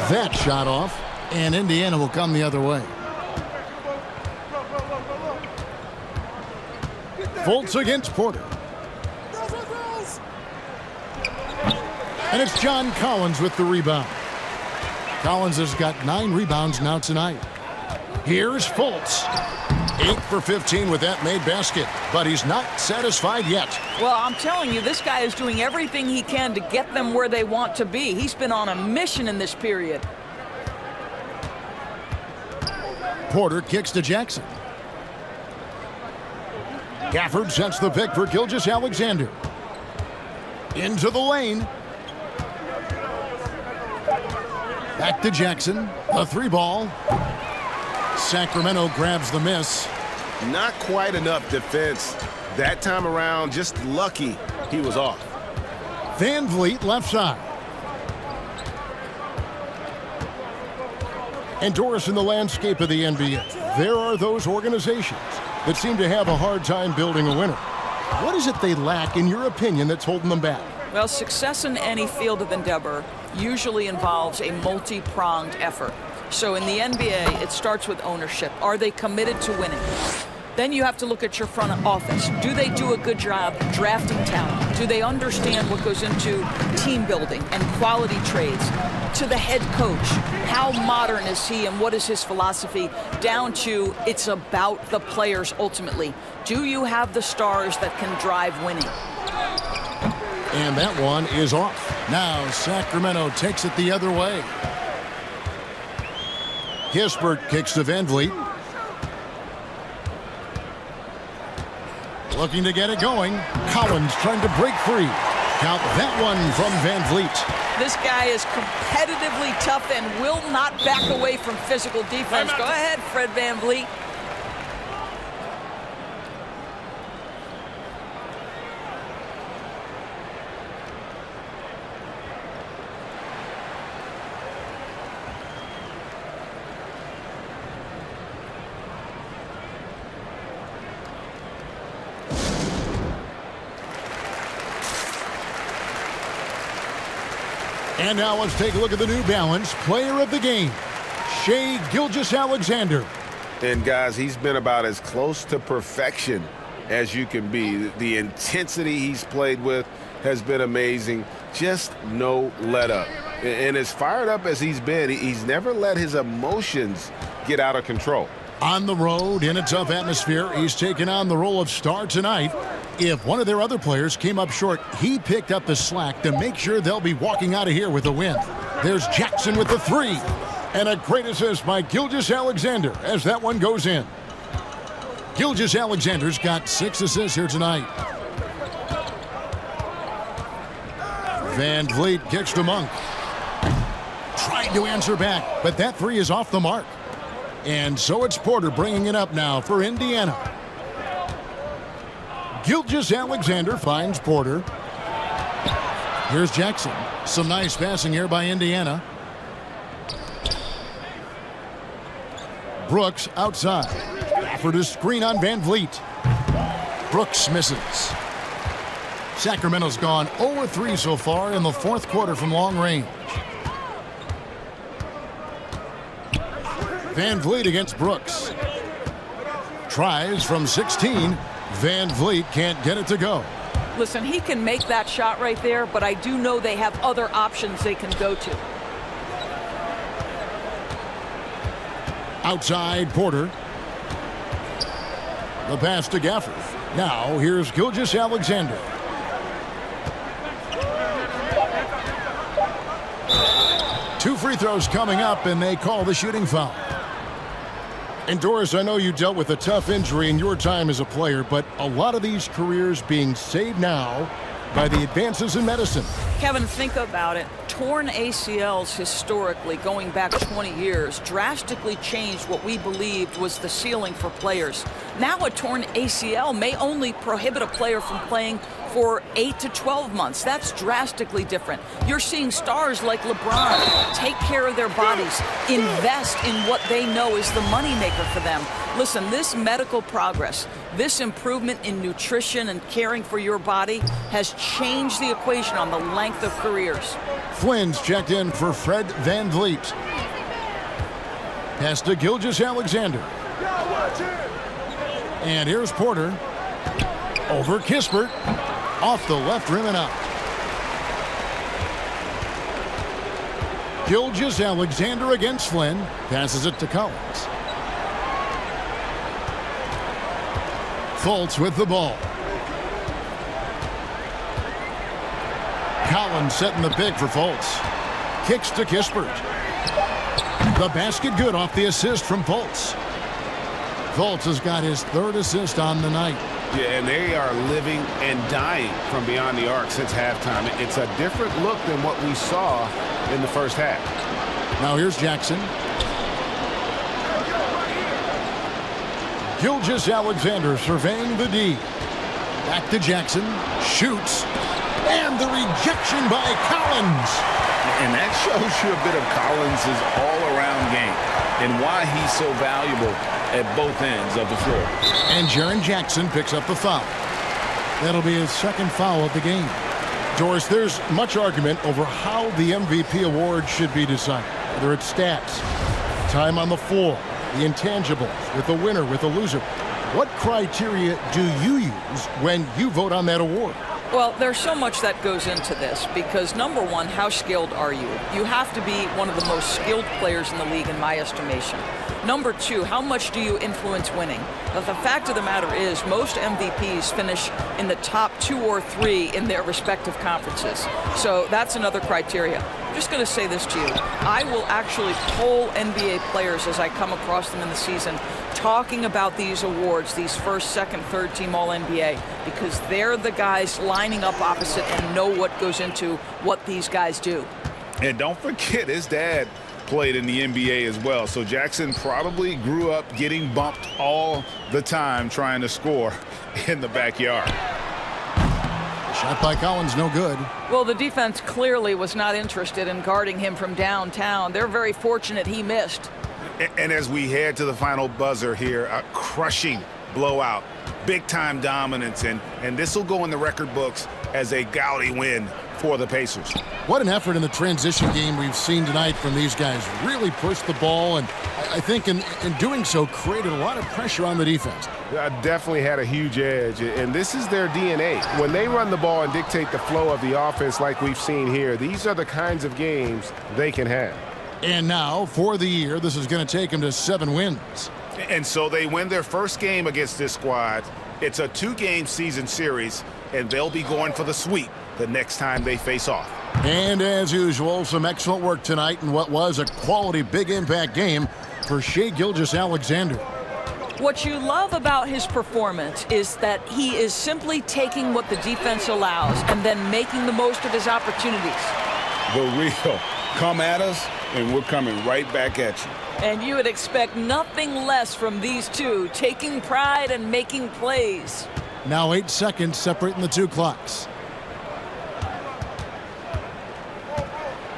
That shot off, and Indiana will come the other way. Fultz against Porter. And it's John Collins with the rebound. Collins has got 9 rebounds now tonight. Here's Fultz. 8 for 15 with that made basket, but he's not satisfied yet. Well, I'm telling you, this guy is doing everything he can to get them where they want to be. He's been on a mission in this period. Porter kicks to Jackson. Gafford sets the pick for Gilgeous-Alexander. Into the lane. Back to Jackson. The 3-ball. Sacramento grabs the miss. Not quite enough defense. That time around, just lucky he was off. Van Vliet left side. And Doris, in the landscape of the NBA, there are those organizations that seem to have a hard time building a winner. What is it they lack, in your opinion, that's holding them back? Well, success in any field of endeavor usually involves a multi-pronged effort. So in the NBA, it starts with ownership. Are they committed to winning? Then you have to look at your front office. Do they do a good job drafting talent? Do they understand what goes into team building and quality trades? To the head coach, how modern is he and what is his philosophy? Down to it's about the players ultimately. Do you have the stars that can drive winning? And that one is off. Now Sacramento takes it the other way. Kispert kicks to Van Vliet. Looking to get it going. Collins trying to break free. Count that one from Van Vliet. This guy is competitively tough and will not back away from physical defense. Go ahead, Fred Van Vliet. And now let's take a look at the New Balance player of the game, Shai Gilgeous-Alexander. And guys, he's been about as close to perfection as you can be. The intensity he's played with has been amazing. Just no let up. And as fired up as he's been, he's never let his emotions get out of control. On the road, in a tough atmosphere, he's taken on the role of star tonight. If one of their other players came up short, he picked up the slack to make sure they'll be walking out of here with a win. There's Jackson with the 3. And a great assist by Gilgeous-Alexander as that one goes in. Gilgeous-Alexander's got 6 assists here tonight. Van Vliet kicks to Monk. Tried to answer back, but that 3 is off the mark. And so it's Porter bringing it up now for Indiana. Gilgeous-Alexander finds Porter. Here's Jackson. Some nice passing here by Indiana. Brooks outside. For the screen on Van Vliet. Brooks misses. Sacramento's gone 0-3 so far in the 4th quarter from long range. Van Vliet against Brooks. Tries from 16. Van Vliet can't get it to go. Listen, he can make that shot right there, but I do know they have other options they can go to. Outside Porter. The pass to Gafford. Now here's Gilgeous-Alexander. Two free throws coming up, and they call the shooting foul. And Doris, I know you dealt with a tough injury in your time as a player, but a lot of these careers being saved now by the advances in medicine. Kevin, think about it. Torn ACLs historically, going back 20 years, drastically changed what we believed was the ceiling for players. Now a torn ACL may only prohibit a player from playing for 8 to 12 months. That's drastically different. You're seeing stars like LeBron take care of their bodies, invest in what they know is the moneymaker for them. Listen, this medical progress, this improvement in nutrition and caring for your body has changed the equation on the length of careers. Flynn's checked in for Fred Van Vliet. Pass to Gilgeous-Alexander. And here's Porter. Over Kispert. Off the left rim and out. Gilgeous-Alexander against Flynn. Passes it to Collins. Fultz with the ball. Collins setting the pick for Fultz. Kicks to Kispert. The basket good off the assist from Fultz. Fultz has got his 3rd assist on the night. Yeah, and they are living and dying from beyond the arc since halftime. It's a different look than what we saw in the first half. Now here's Jackson. Gilgeous-Alexander surveying the D. Back to Jackson. Shoots. And the rejection by Collins. And that shows you a bit of Collins' all-around game and why he's so valuable at both ends of the floor. And Jaron Jackson picks up the foul. That'll be his 2nd foul of the game. Doris, there's much argument over how the MVP award should be decided. Whether it's stats, time on the floor, the intangibles, with the winner, with the loser. What criteria do you use when you vote on that award? Well, there's so much that goes into this because, number one, how skilled are you? You have to be one of the most skilled players in the league, in my estimation. Number two, how much do you influence winning? But the fact of the matter is most MVPs finish in the top 2 or 3 in their respective conferences. So that's another criteria. I'm just going to say this to you. I will actually poll NBA players as I come across them in the season talking about these awards, these 1st, 2nd, 3rd team All-NBA, because they're the guys lining up opposite and know what goes into what these guys do. And don't forget, his dad played in the NBA as well. So Jackson probably grew up getting bumped all the time trying to score in the backyard. Shot by Collins, no good. Well, the defense clearly was not interested in guarding him from downtown. They're very fortunate he missed. And as we head to the final buzzer here, a crushing blowout, big-time dominance, and this will go in the record books as a gaudy win for the Pacers. What an effort in the transition game we've seen tonight from these guys. Really pushed the ball, and I think in doing so created a lot of pressure on the defense. Definitely had a huge edge, and this is their DNA. When they run the ball and dictate the flow of the offense like we've seen here, these are the kinds of games they can have. And now, for the year, this is going to take them to 7 wins. And so they win their first game against this squad. It's a 2-game season series, and they'll be going for the sweep the next time they face off. And as usual, some excellent work tonight in what was a quality big impact game for Shai Gilgeous-Alexander. What you love about his performance is that he is simply taking what the defense allows and then making the most of his opportunities. The real come at us, and we're coming right back at you. And you would expect nothing less from these two, taking pride and making plays. Now 8 seconds separating the two clocks.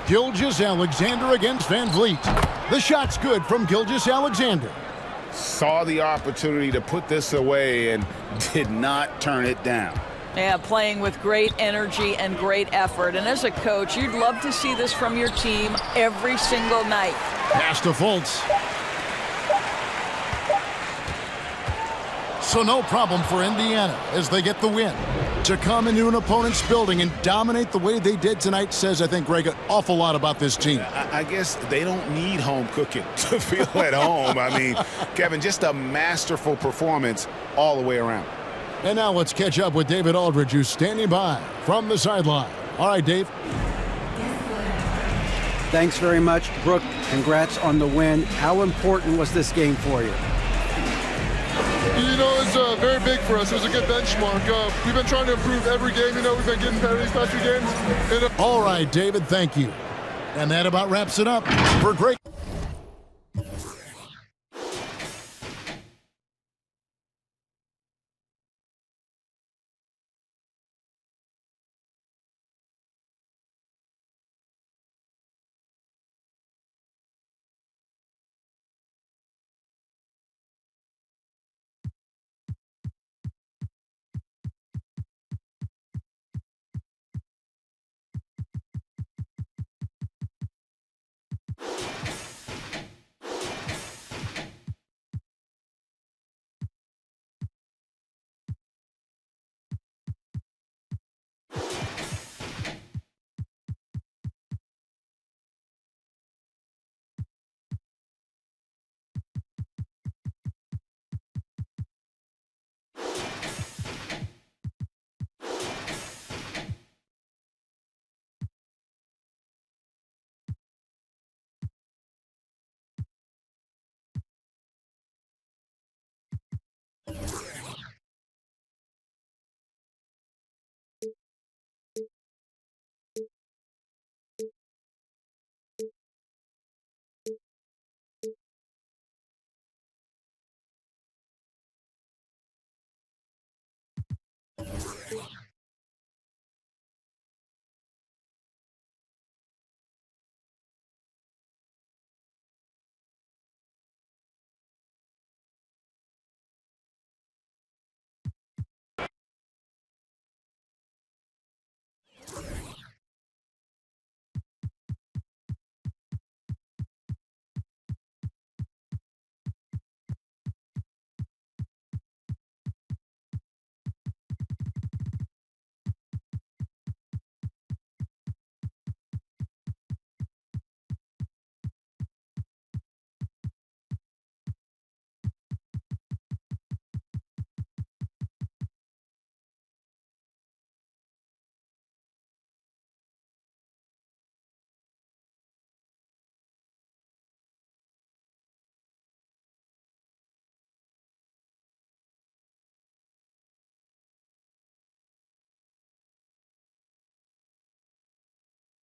Gilgeous-Alexander against Van Vliet. The shot's good from Gilgeous-Alexander. Saw the opportunity to put this away and did not turn it down. Yeah, playing with great energy and great effort. And as a coach, you'd love to see this from your team every single night. Pass to Fultz. So no problem for Indiana as they get the win. To come into an opponent's building and dominate the way they did tonight says, I think, Greg, an awful lot about this team. I guess they don't need home cooking to feel at home. I mean, Kevin, just a masterful performance all the way around. And now let's catch up with David Aldridge, who's standing by from the sideline. All right, Dave. Thanks very much, Brooke. Congrats on the win. How important was this game for you? You know, it's very big for us. It was a good benchmark. We've been trying to improve every game. You know, we've been getting better these past few games. All right, David, thank you. And that about wraps it up for great.